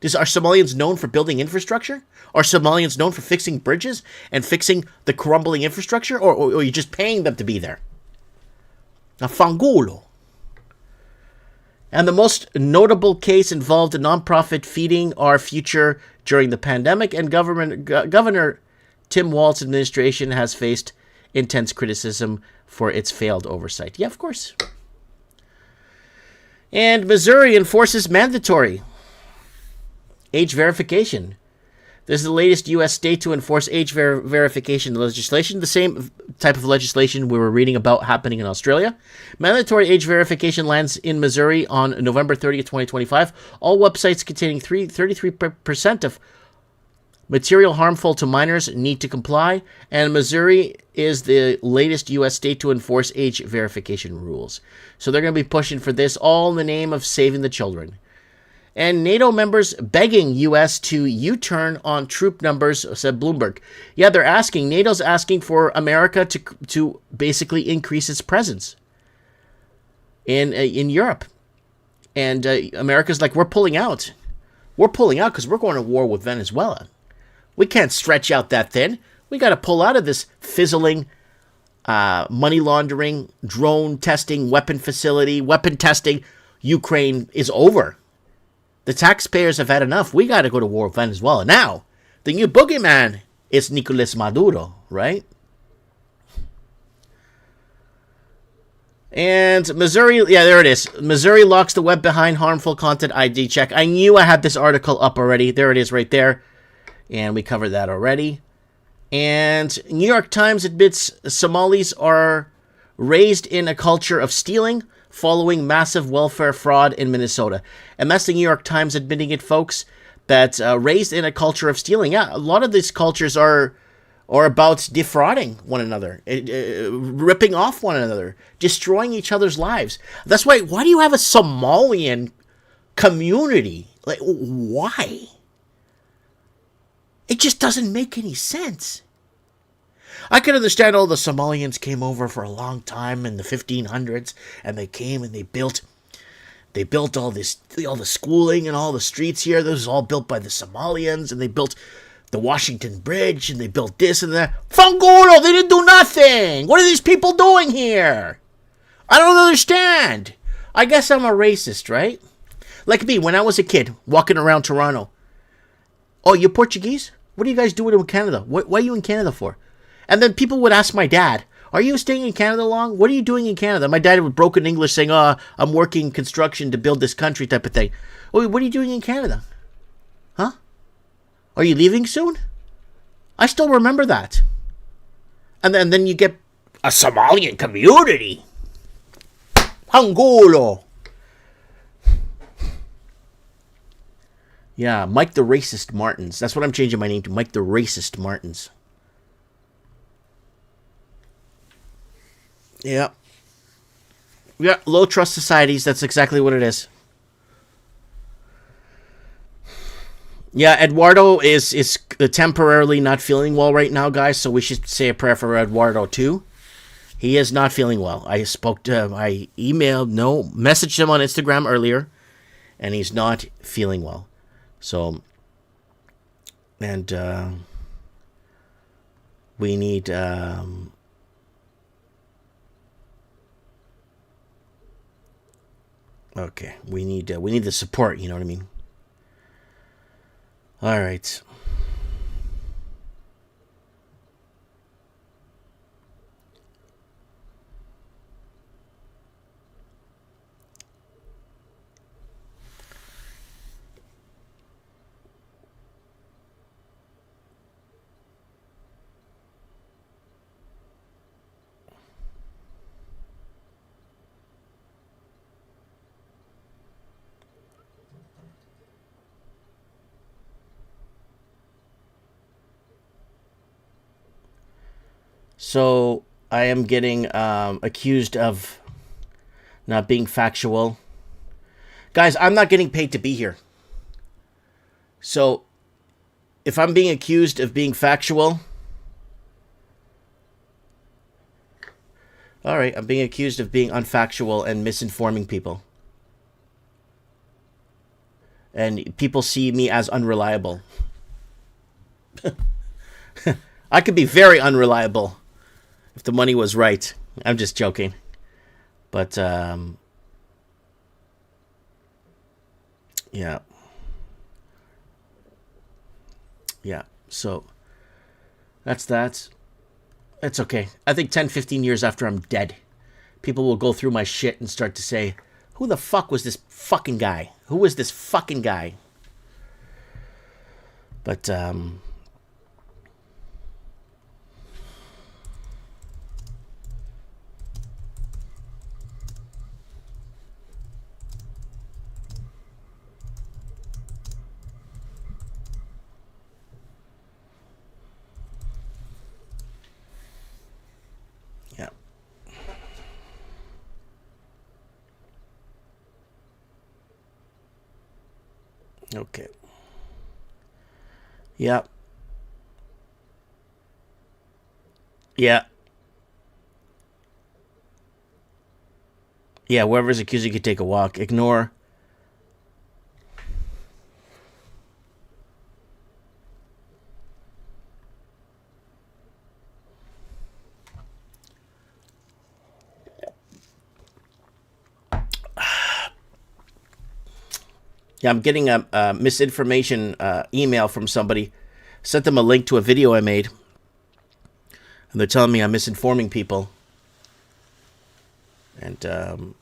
Are Somalians known for building infrastructure? Are Somalians known for fixing bridges and fixing the crumbling infrastructure? Or are you just paying them to be there? A fangulo. And the most notable case involved a nonprofit feeding our future during the pandemic, and Governor Tim Walz's administration has faced intense criticism for its failed oversight. Yeah, of course. And Missouri enforces mandatory age verification. This is the latest U.S. state to enforce age verification legislation, the same type of legislation we were reading about happening in Australia. Mandatory age verification lands in Missouri on November 30th, 2025. All websites containing 33% of material harmful to minors need to comply, and Missouri is the latest U.S. state to enforce age verification rules. So they're going to be pushing for this, all in the name of saving the children. And NATO members begging U.S. to U-turn on troop numbers, said Bloomberg. Yeah, they're asking. NATO's asking for America to basically increase its presence in Europe. And America's like, we're pulling out. We're pulling out because we're going to war with Venezuela. We can't stretch out that thin. We got to pull out of this fizzling, money laundering, drone testing, weapon testing. Ukraine is over. The taxpayers have had enough. We got to go to war with Venezuela. Now, the new boogeyman is Nicolas Maduro, right? And Missouri, yeah, there it is. Missouri locks the web behind harmful content ID check. I knew I had this article up already. There it is right there. And we covered that already. And New York Times admits Somalis are raised in a culture of stealing following massive welfare fraud in Minnesota. And that's the New York Times admitting it, folks, that raised in a culture of stealing. Yeah, a lot of these cultures are about defrauding one another, ripping off one another, destroying each other's lives. That's why do you have a Somalian community? Like, why? It just doesn't make any sense. I can understand all the Somalians came over for a long time in the 1500s, and they came and they built all the schooling and all the streets here. This was all built by the Somalians, and they built the Washington Bridge, and they built this and that. Fangulo, they didn't do nothing. What are these people doing here? I don't understand. I guess I'm a racist, right? Like me, when I was a kid, walking around Toronto. Oh, you're Portuguese? What are you guys doing in Canada? Why are you in Canada for? And then people would ask my dad, are you staying in Canada long? What are you doing in Canada? My dad would broken English saying, oh, I'm working construction to build this country type of thing. Oh, what are you doing in Canada? Huh? Are you leaving soon? I still remember that. And then you get a Somalian community. Angulo. Yeah, Mike the Racist Martins. That's what I'm changing my name to. Mike the Racist Martins. Yeah. Yeah, low trust societies. That's exactly what it is. Yeah, Eduardo is temporarily not feeling well right now, guys. So we should say a prayer for Eduardo too. He is not feeling well. I messaged him on Instagram earlier, and he's not feeling well. So, and we need okay, we need the support. You know what I mean? All right. So I am getting accused of not being factual. Guys, I'm not getting paid to be here. So if I'm being accused of being factual, all right, I'm being accused of being unfactual and misinforming people. And people see me as unreliable. I could be very unreliable if the money was right. I'm just joking. But, yeah. Yeah, so that's that. It's okay. I think 10, 15 years after I'm dead, people will go through my shit and start to say, who the fuck was this fucking guy? Who was this fucking guy? But, yeah. Okay. Yeah. Yeah. Yeah, whoever's accusing could take a walk. Ignore. Yeah, I'm getting a misinformation email from somebody. Sent them a link to a video I made. And they're telling me I'm misinforming people. And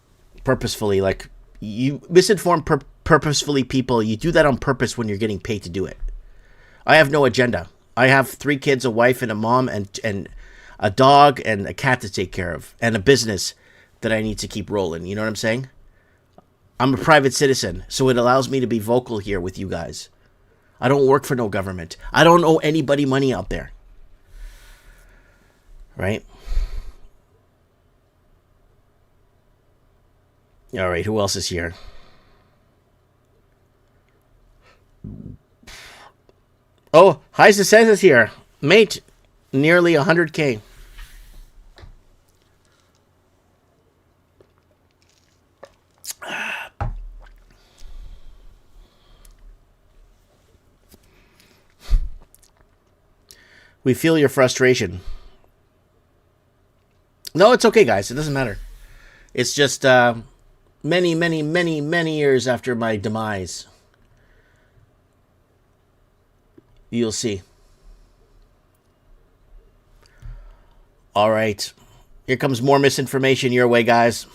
purposefully, like, you misinform purposefully people. You do that on purpose when you're getting paid to do it. I have no agenda. I have 3 kids, a wife, and a mom, and a dog, and a cat to take care of. And a business that I need to keep rolling. You know what I'm saying? I'm a private citizen, so it allows me to be vocal here with you guys. I don't work for no government. I don't owe anybody money out there. Right? All right, who else is here? Oh, Heisa says is here. Mate, Nearly 100K. We feel your frustration. No, it's okay, guys. It doesn't matter. It's just many, many, many, many years after my demise. You'll see. All right. Here comes more misinformation your way, guys.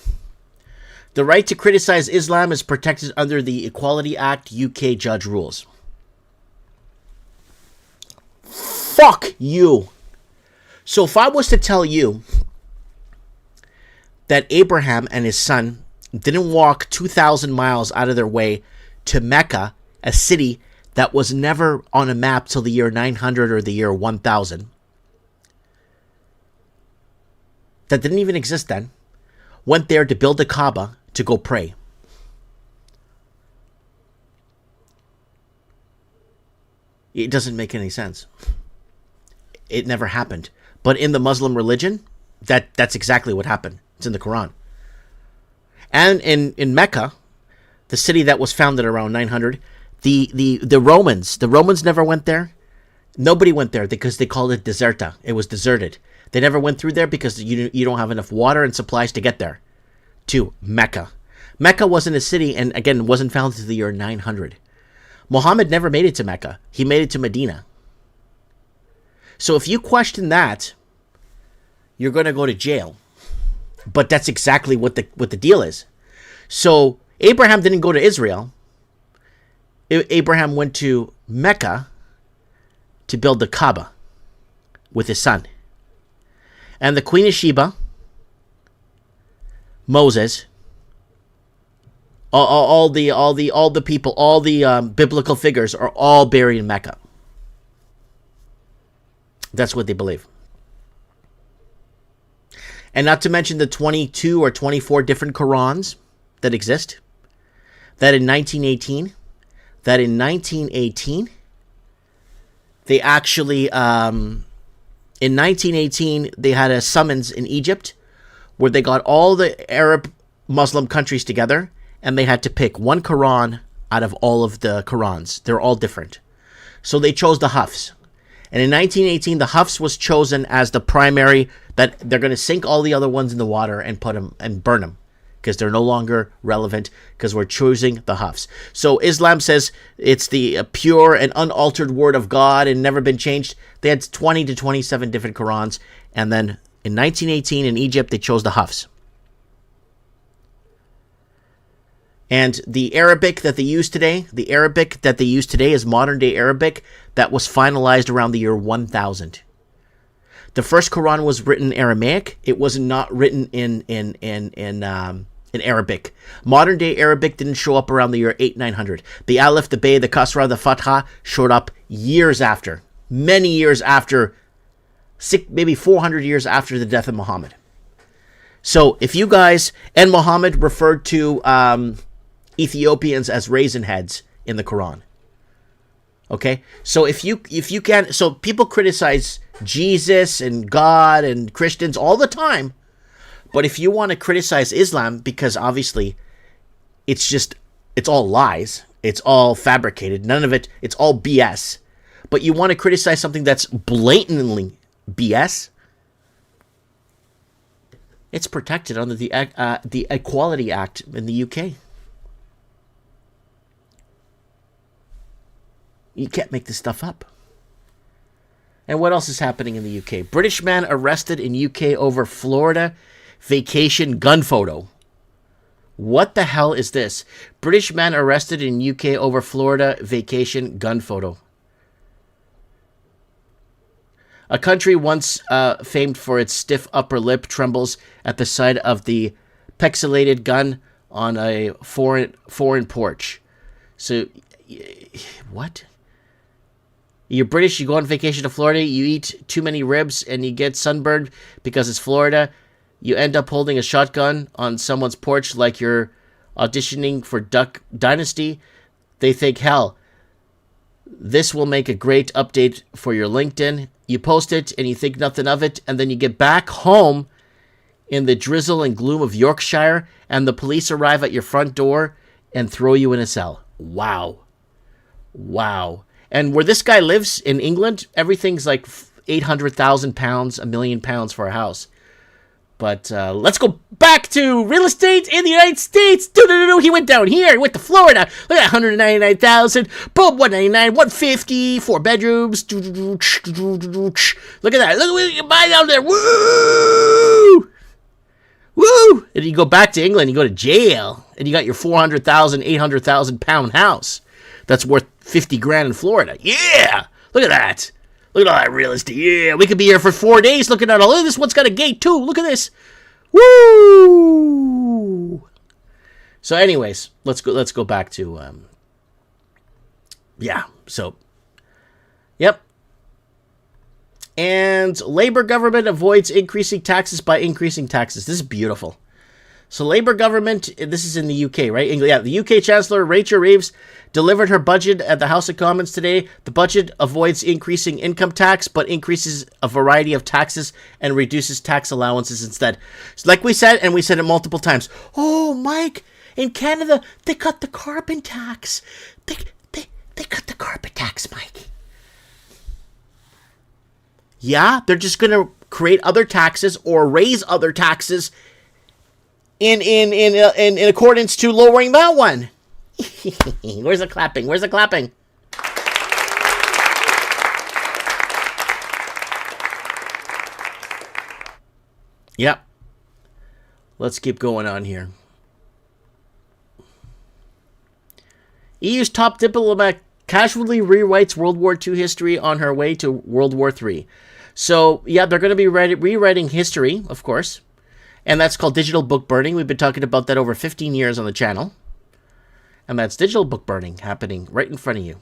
The right to criticize Islam is protected under the Equality Act, UK judge rules. Fuck you. So if I was to tell you that Abraham and his son didn't walk 2,000 miles out of their way to Mecca, a city that was never on a map till the year 900 or the year 1000, that didn't even exist then, went there to build a Kaaba to go pray. It doesn't make any sense. It never happened. But in the Muslim religion, that's exactly what happened. It's in the Quran. And in Mecca, the city that was founded around 900, the Romans never went there. Nobody went there because they called it deserta. It was deserted. They never went through there because you don't have enough water and supplies to get there, to Mecca. Mecca wasn't a city, and again, wasn't founded until the year 900. Muhammad never made it to Mecca. He made it to Medina. So if you question that, you're going to go to jail. But that's exactly what the deal is. So Abraham didn't go to Israel. Abraham went to Mecca to build the Kaaba with his son. And the Queen of Sheba, Moses, all the people, all the biblical figures are all buried in Mecca. That's what they believe. And not to mention the 22 or 24 different Qurans that exist. That in 1918, they actually, in 1918, they had a summons in Egypt where they got all the Arab Muslim countries together and they had to pick one Quran out of all of the Qurans. They're all different. So they chose the Hafs. And in 1918, the Hafs was chosen as the primary, that they're going to sink all the other ones in the water and put them and burn them because they're no longer relevant because we're choosing the Hafs. So Islam says it's the pure and unaltered word of God and never been changed. They had 20 to 27 different Qurans. And then in 1918 in Egypt, they chose the Hafs. And the Arabic that they use today, is modern day Arabic that was finalized around the year 1000. The first Quran was written in Aramaic. It was not written in Arabic. Modern day Arabic didn't show up around the year 900. The Aleph, the Bay, the Kasra, the Fatha showed up years after. Many years after, maybe 400 years after the death of Muhammad. So if you guys, and Muhammad referred to Ethiopians as raisin heads in the Quran. Okay? So if you can, so people criticize Jesus and God and Christians all the time. But if you want to criticize Islam, because obviously it's all lies. It's all fabricated. None of it, it's all BS. But you want to criticize something that's blatantly BS, it's protected under the Equality Act in the UK. You can't make this stuff up. And what else is happening in the UK? British man arrested in UK over Florida vacation gun photo. What the hell is this? British man arrested in UK over Florida vacation gun photo. A country once famed for its stiff upper lip trembles at the sight of the pixelated gun on a foreign porch. So, what? You're British, you go on vacation to Florida, you eat too many ribs and you get sunburned because it's Florida. You end up holding a shotgun on someone's porch like you're auditioning for Duck Dynasty. They think, hell, this will make a great update for your LinkedIn you post it and you think nothing of it, and then you get back home in the drizzle and gloom of Yorkshire, and the police arrive at your front door and throw you in a cell. Wow. Wow. And where this guy lives in England, everything's like £800,000, £1 million for a house. But let's go back to real estate in the United States. He went down here. He went to Florida. Look at that, $199,000. Boom, $199, $150, 4 bedrooms. Look at that. Look what you can buy down there. Woo! Woo! And you go back to England, you go to jail, and you got your $400,000, £800,000 house that's worth $50,000 in Florida. Yeah! Look at that. Look at all that real estate. Yeah, we could be here for 4 days looking at all of this. One's got a gate too. Look at this. Woo! So, anyways, let's go back to yeah. So, yep. And Labour government avoids increasing taxes by increasing taxes. This is beautiful. So Labour government, this is in the UK, right? Yeah, the UK Chancellor Rachel Reeves delivered her budget at the House of Commons today. The budget avoids increasing income tax, but increases a variety of taxes and reduces tax allowances instead. So like we said, and we said it multiple times, oh, Mike, in Canada, they cut the carbon tax. They cut the carbon tax, Mike. Yeah, they're just going to create other taxes or raise other taxes in accordance to lowering that one. Where's the clapping? Where's the clapping? Yep. Let's keep going on here. EU's top diplomat casually rewrites World War II history on her way to World War III. So, yeah, they're going to be rewriting history, of course. And that's called digital book burning. We've been talking about that over 15 years on the channel. And that's digital book burning happening right in front of you.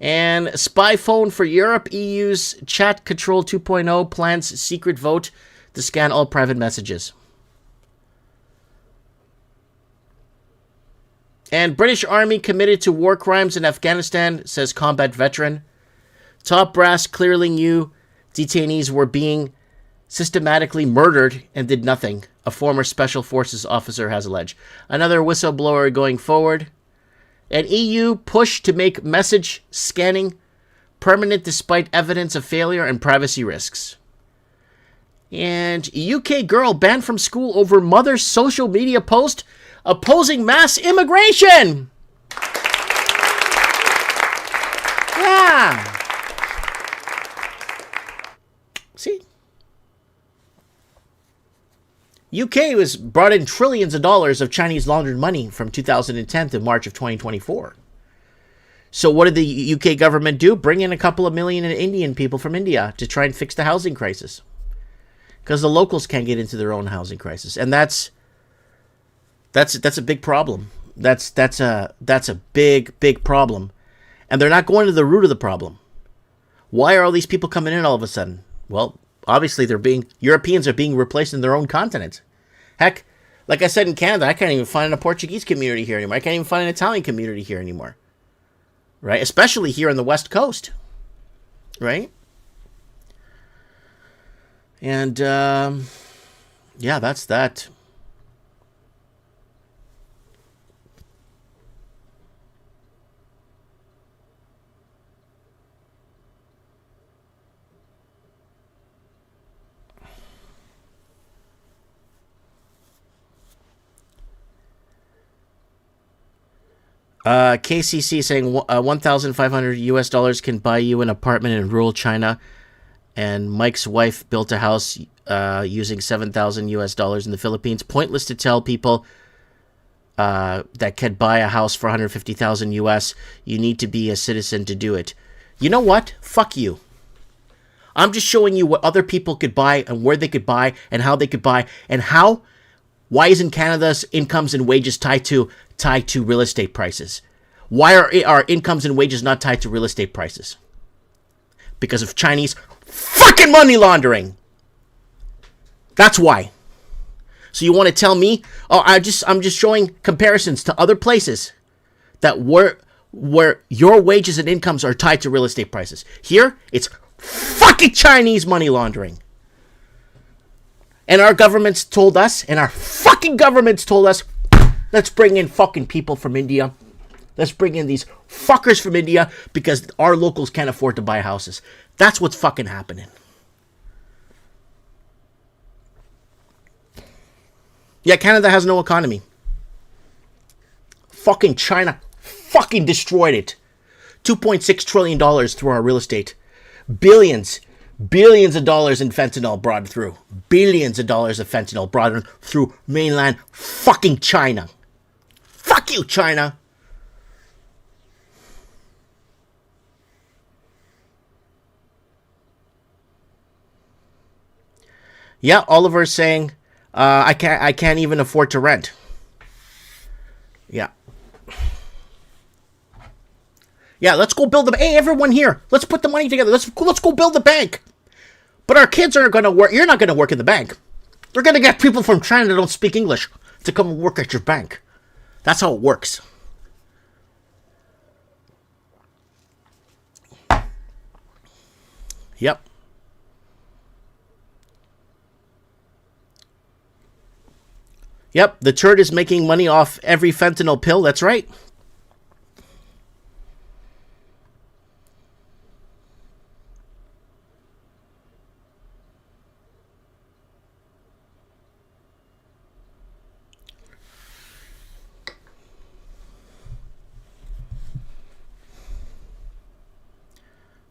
And spy phone for Europe. EU's Chat Control 2.0 plans secret vote to scan all private messages. And British Army committed to war crimes in Afghanistan, says combat veteran. Top brass clearly knew detainees were being systematically murdered and did nothing, a former Special Forces officer has alleged. Another whistleblower going forward. An EU push to make message scanning permanent despite evidence of failure and privacy risks. And UK girl banned from school over mother's social media post opposing mass immigration. Yeah. See? UK was brought in trillions of dollars of Chinese laundered money from 2010 to March of 2024. So what did the UK government do? Bring in a couple of million Indian people from India to try and fix the housing crisis. Because the locals can't get into their own housing crisis. And that's a big problem. That's a big problem. And they're not going to the root of the problem. Why are all these people coming in all of a sudden? Well, obviously Europeans are being replaced in their own continent. Heck, like I said in Canada, I can't even find a Portuguese community here anymore. I can't even find an Italian community here anymore. Right? Especially here on the West Coast. Right? And, yeah, that's that. KCC saying $1,500 US can buy you an apartment in rural China, and Mike's wife built a house using $7,000 US in the Philippines. Pointless to tell people that can buy a house for $150,000 US. You need to be a citizen to do it. You know what? Fuck you. I'm just showing you what other people could buy and where they could buy and how they could buy and how. Why isn't Canada's incomes and wages tied to real estate prices? Why are our incomes and wages not tied to real estate prices? Because of Chinese fucking money laundering. That's why. So you want to tell me? Oh, I'm just showing comparisons to other places that where your wages and incomes are tied to real estate prices. Here, it's Fucking Chinese money laundering. And our governments told us, and our fucking governments told us, let's bring in fucking people from India. Let's bring in these fuckers from India because our locals can't afford to buy houses. That's what's fucking happening. Yeah, Canada has no economy. Fucking China fucking destroyed it. $2.6 trillion through our real estate. Billions of dollars in fentanyl brought through. Billions of dollars of fentanyl brought through mainland fucking China. Fuck you, China. Yeah, Oliver's saying, I can't even afford to rent. Yeah. Yeah, let's go build the... Hey, everyone here, let's put the money together. Let's go build the bank. But our kids aren't going to work. You're not going to work in the bank. They're going to get people from China that don't speak English to come and work at your bank. That's how it works. Yep. Yep, the turd is making money off every fentanyl pill. That's right.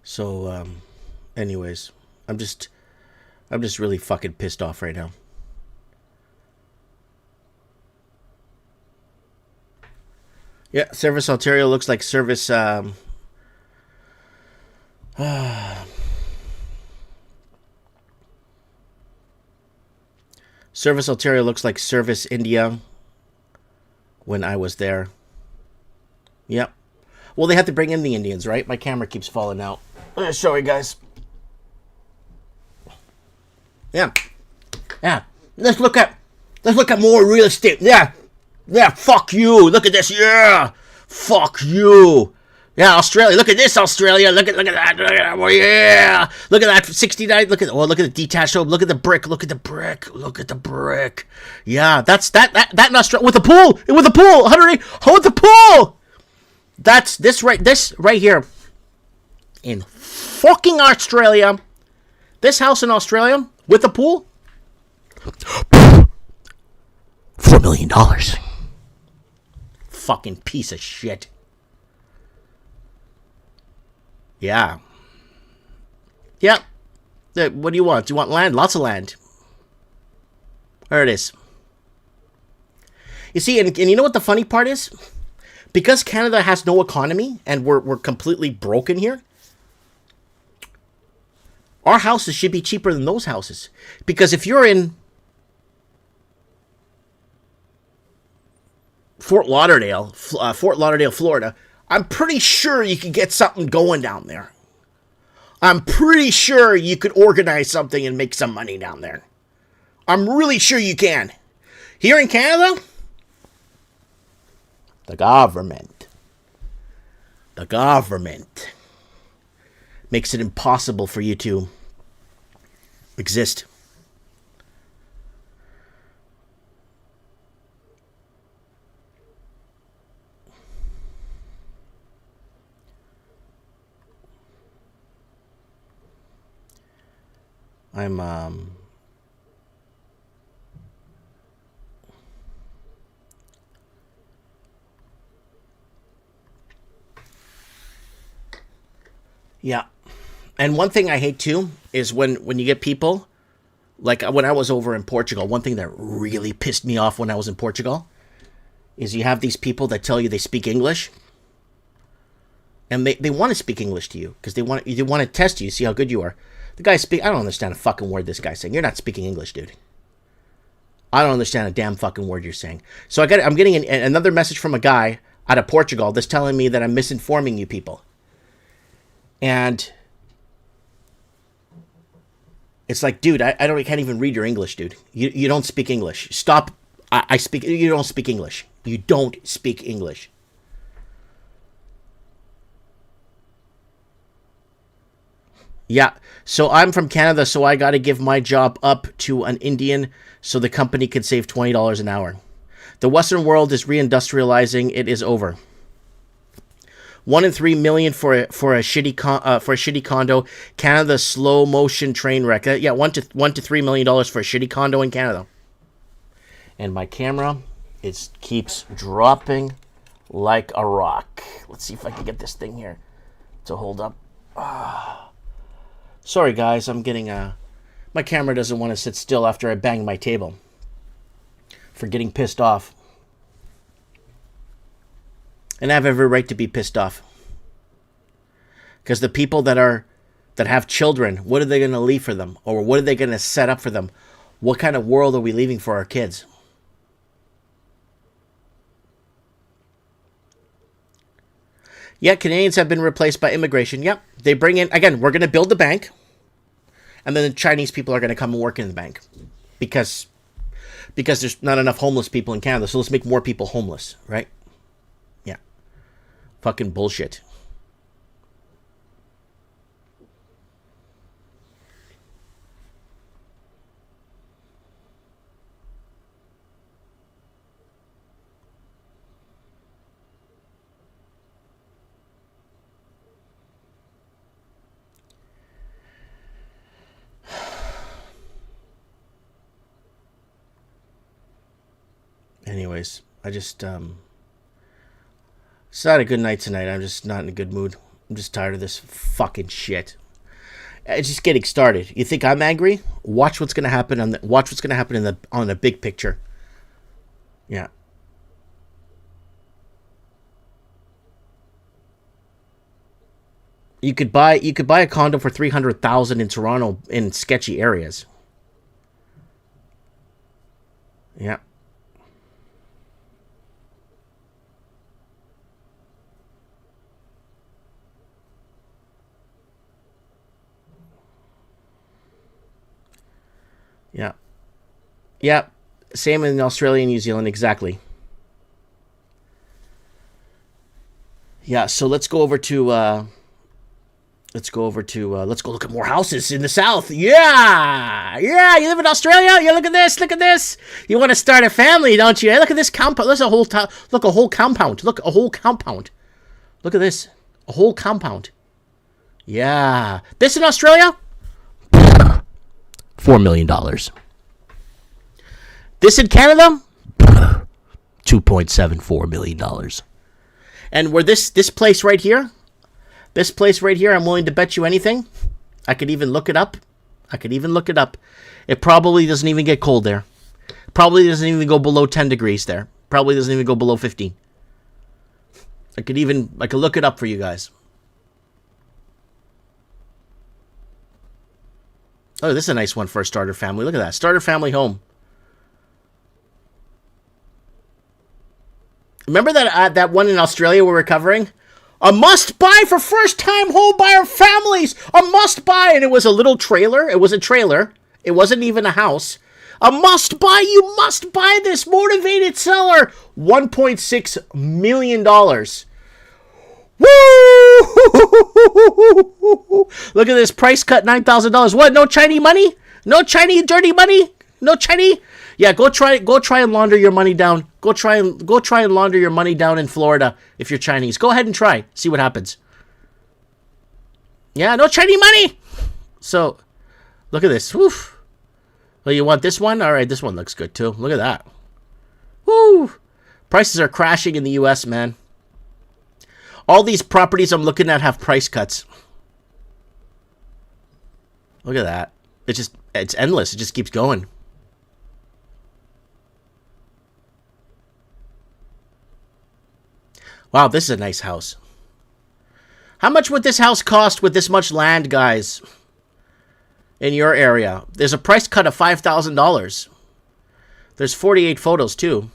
So, anyways, I'm just really fucking pissed off right now. Yeah, Service Ontario looks like Service, Service Ontario looks like Service India when I was there. Yep. Well, they have to bring in the Indians, right? My camera keeps falling out. I'm going to show you guys. Yeah. Yeah. Let's look at more real estate. Yeah. Yeah, fuck you. Look at this. Yeah. Fuck you. Yeah, Australia. Look at this, Australia. Look at that. Oh, yeah. Look at that 69. Look at the detached home. Look at the brick. Look at the brick. Look at the brick. Yeah, that's that in Australia with the pool. With the pool. 108. With the pool. That's this right here. In fucking Australia. This house in Australia with the pool. $4 million. Fucking piece of shit. Yeah. Yep. What do you want? Do you want land? Lots of land. There it is. You see, and you know what the funny part is? Because Canada has no economy and we're completely broken here, our houses should be cheaper than those houses. Because if you're in Fort Lauderdale, Florida, I'm pretty sure you could get something going down there. I'm pretty sure you could organize something and make some money down there. I'm really sure you can. Here in Canada, the government makes it impossible for you to exist. Yeah. And one thing I hate too is when you get people, like when I was over in Portugal, one thing that really pissed me off when I was in Portugal is you have these people that tell you they speak English. And they want to speak English to you because they want to test you, see how good you are. The guy I don't understand a fucking word this guy's saying. You're not speaking English, dude. I don't understand a damn fucking word you're saying. So I'm getting another message from a guy out of Portugal that's telling me that I'm misinforming you people. And it's like, dude, I can't even read your English, dude. You don't speak English. Stop. You don't speak English. You don't speak English. Yeah. So I'm from Canada, so I got to give my job up to an Indian so the company could save $20 an hour. The Western world is reindustrializing. It is over. 1 in 3 million for a shitty condo. Canada's slow motion train wreck. Yeah, $1 to $3 million for a shitty condo in Canada. And my camera, it keeps dropping like a rock. Let's see if I can get this thing here to hold up. Sorry guys, I'm getting my camera doesn't want to sit still after I bang my table for getting pissed off. And I have every right to be pissed off. Because the people that have children, what are they going to leave for them? Or what are they going to set up for them? What kind of world are we leaving for our kids? Yeah, Canadians have been replaced by immigration. Yep. They bring in, again, we're going to build the bank. And then the Chinese people are going to come and work in the bank. Because there's not enough homeless people in Canada. So let's make more people homeless, right? Yeah. Fucking bullshit. Anyways, I just, it's not a good night tonight. I'm just not in a good mood. I'm just tired of this fucking shit. It's just getting started. You think I'm angry? Watch what's gonna happen on the big picture. Yeah. You could buy a condo for $300,000 in Toronto in sketchy areas. Yeah. Yeah. Yeah. Same in Australia and New Zealand, exactly. Yeah, so let's go look at more houses in the south. Yeah! Yeah, you live in Australia? Yeah, look at this. You want to start a family, don't you? Hey, look at this compound. Look, a whole compound. Look, a whole compound. Look at this. A whole compound. Yeah. This in Australia? $4 million. This in Canada? $2.74 million. And where this place right here? This place right here, I'm willing to bet you anything. I could even look it up. It probably doesn't even get cold there. Probably doesn't even go below 10 degrees there. Probably doesn't even go below 15. I could look it up for you guys. Oh, this is a nice one for a starter family. Look at that. Starter family home. Remember that one in Australia we were covering? A must-buy for first-time home buyer families. A must-buy. And it was a little trailer. It was a trailer. It wasn't even a house. A must-buy. You must buy this. Motivated seller. $1.6 million. Woo! Look at this price cut, $9,000. What? No Chinese money? No Chinese dirty money? No Chinese? Yeah, go try and launder your money down. Go try and launder your money down in Florida if you're Chinese. Go ahead and try. See what happens. Yeah, no Chinese money. So, look at this. Woof. Well, you want this one? All right, this one looks good too. Look at that. Woo! Prices are crashing in the U.S., man. All these properties I'm looking at have price cuts. Look at that. It's endless. It just keeps going. Wow, this is a nice house. How much would this house cost with this much land, guys? In your area. There's a price cut of $5,000. There's 48 photos, too.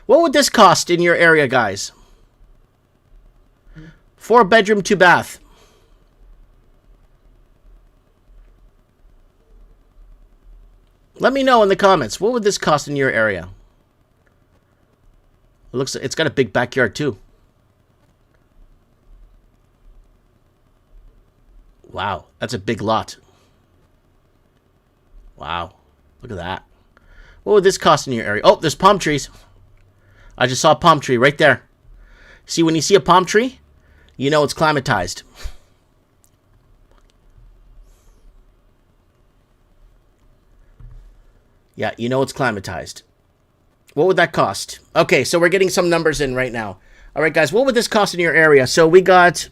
What would this cost in your area, guys? 4-bedroom, 2-bath. Let me know in the comments. What would this cost in your area? It looks like it's got a big backyard too. Wow, that's a big lot. Wow, look at that. What would this cost in your area? Oh, there's palm trees. I just saw a palm tree right there. See, when you see a palm tree, you know it's climatized. Yeah, you know it's climatized. What would that cost? Okay, so we're getting some numbers in right now. All right, guys, what would this cost in your area? So we got...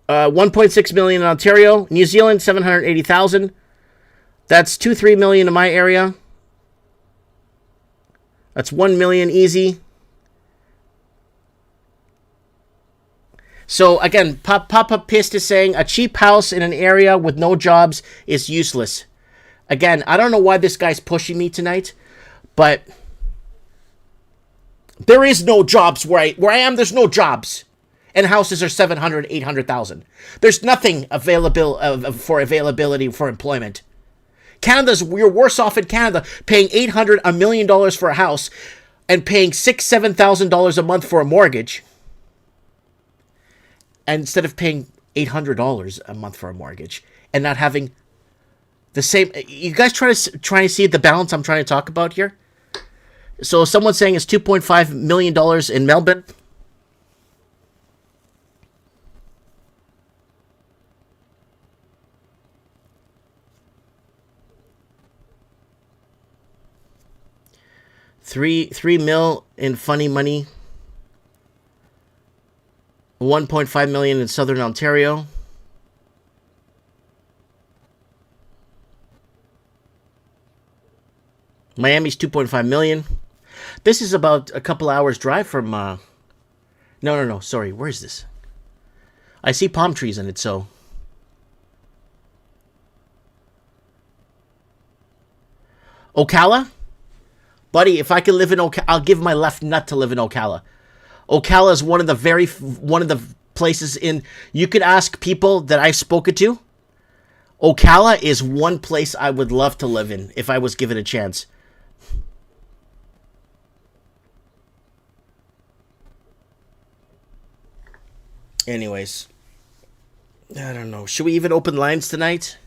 1.6 million in Ontario. New Zealand, 780,000. That's 2-3 million in my area. That's 1 million easy. So again, Papa Pissed is saying a cheap house in an area with no jobs is useless. Again, I don't know why this guy's pushing me tonight, but there is no jobs where I am. There's no jobs, and houses are 700, 800,000. There's nothing available for availability for employment. We're worse off in Canada, paying $800, $1 million for a house, and paying $6,000, $7,000 a month for a mortgage. And instead of paying $800 a month for a mortgage and not having the same, you guys trying to see the balance I'm trying to talk about here? So someone's saying it's $2.5 million in Melbourne. $3 million in funny money. 1.5 million in Southern Ontario. Miami's 2.5 million. This is about a couple hours drive from no, sorry, where is this? I see palm trees in it, so Ocala? Buddy, if I could live in Ocala, I'll give my left nut to live in Ocala. Ocala is one of the places in, you could ask people that I've spoken to. Ocala is one place I would love to live in if I was given a chance. Anyways, I don't know. Should we even open lines tonight?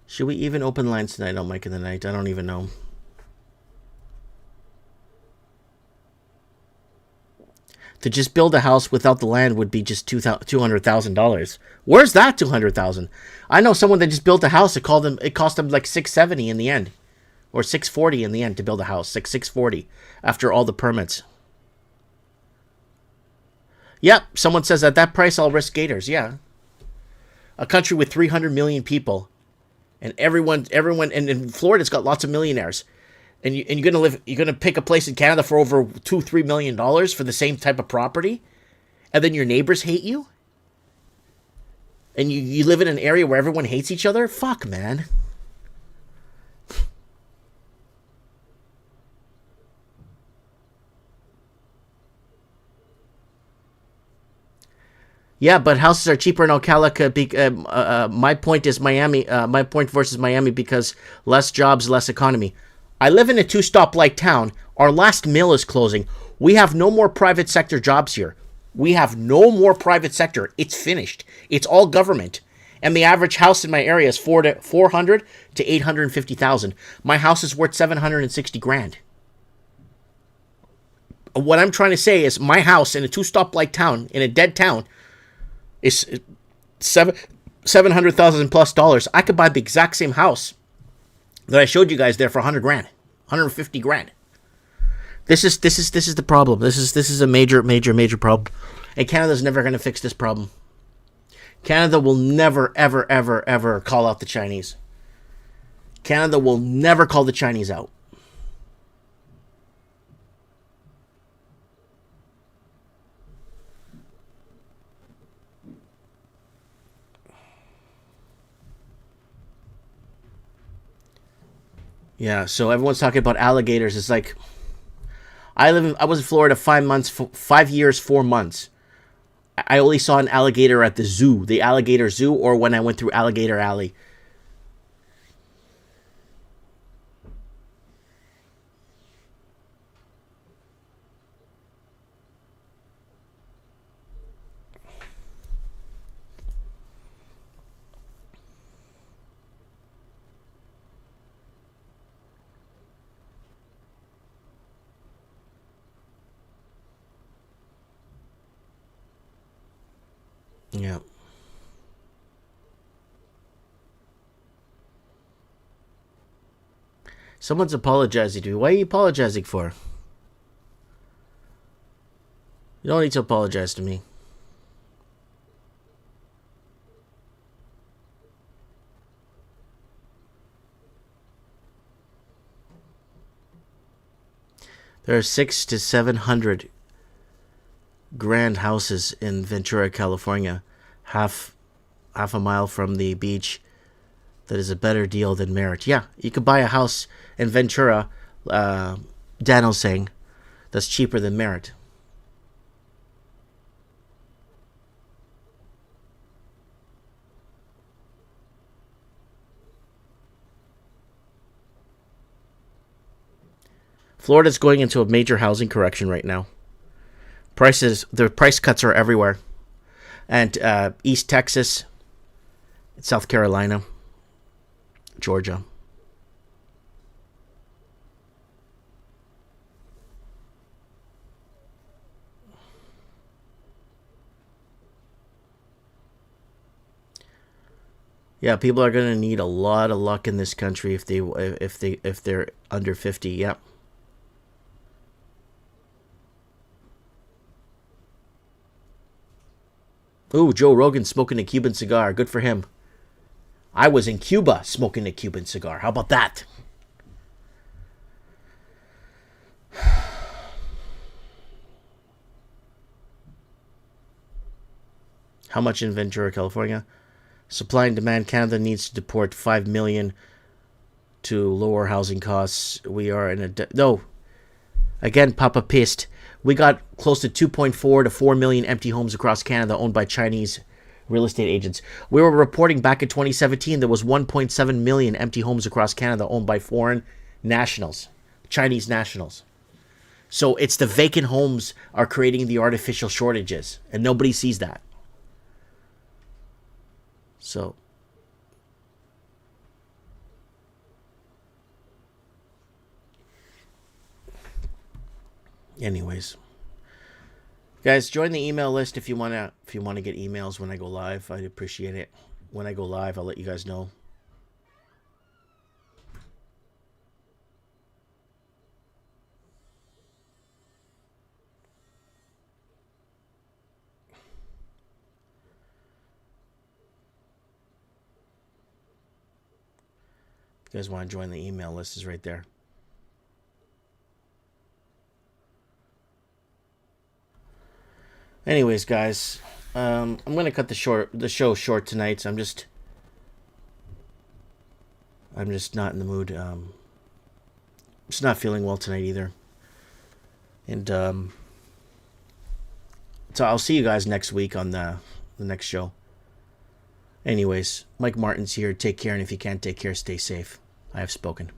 Should we even open lines tonight on Mike in the Night? I don't even know. To just build a house without the land would be just $200,000. Where's that $200,000? I know someone that just built a house. It cost them like $670 in the end, or $640 in the end to build a house. Like $640 after all the permits. Yep, someone says at that price I'll risk gators. Yeah, a country with 300 million people. And everyone, and in Florida's got lots of millionaires, and you're gonna pick a place in Canada for over $2-3 million for the same type of property, and then your neighbors hate you, and you live in an area where everyone hates each other. Fuck, man. Yeah, but houses are cheaper in Ocala. My point is Miami. My point versus Miami because less jobs, less economy. I live in a 2-stoplight town. Our last mill is closing. We have no more private sector jobs here. We have no more private sector. It's finished. It's all government. And the average house in my area is $400,000 to $850,000. My house is worth $760,000. What I'm trying to say is my house in a 2-stoplight town, in a dead town, is $700,000 plus dollars. I could buy the exact same house that I showed you guys there for $100,000, $150,000. This is the problem. This is a major problem, and Canada's never going to fix this problem. Canada will never ever call out the Chinese. Canada will never call the Chinese out. Yeah, so everyone's talking about alligators. It's like I was in Florida 5 years, 4 months. I only saw an alligator at the zoo, the alligator zoo, or when I went through Alligator Alley. Yeah. Someone's apologizing to me. Why are you apologizing for? You don't need to apologize to me. There are 600 to 700 grand houses in Ventura, California, half a mile from the beach, that is a better deal than Merritt. Yeah, you could buy a house in Ventura, Daniel's saying, that's cheaper than Merritt. Florida's going into a major housing correction right now. The price cuts are everywhere. And East Texas, South Carolina, Georgia. Yeah, people are going to need a lot of luck in this country if they're under 50. Yep. Ooh, Joe Rogan smoking a Cuban cigar. Good for him. I was in Cuba smoking a Cuban cigar. How about that? How much in Ventura, California? Supply and demand. Canada needs to deport 5 million to lower housing costs. We are in a... No. Again, Papa pissed. We got close to 2.4 to 4 million empty homes across Canada owned by Chinese real estate agents. We were reporting back in 2017 there was 1.7 million empty homes across Canada owned by foreign nationals, Chinese nationals. So it's the vacant homes are creating the artificial shortages, and nobody sees that. So... anyways, guys, join the email list if you wanna get emails when I go live. I'd appreciate it. When I go live, I'll let you guys know. If you guys want to join the email list, is right there. Anyways, guys, I'm gonna cut the show short tonight. So I'm just not in the mood. Just not feeling well tonight either. And so I'll see you guys next week on the next show. Anyways, Mike Martin's here. Take care, and if you can't take care, stay safe. I have spoken.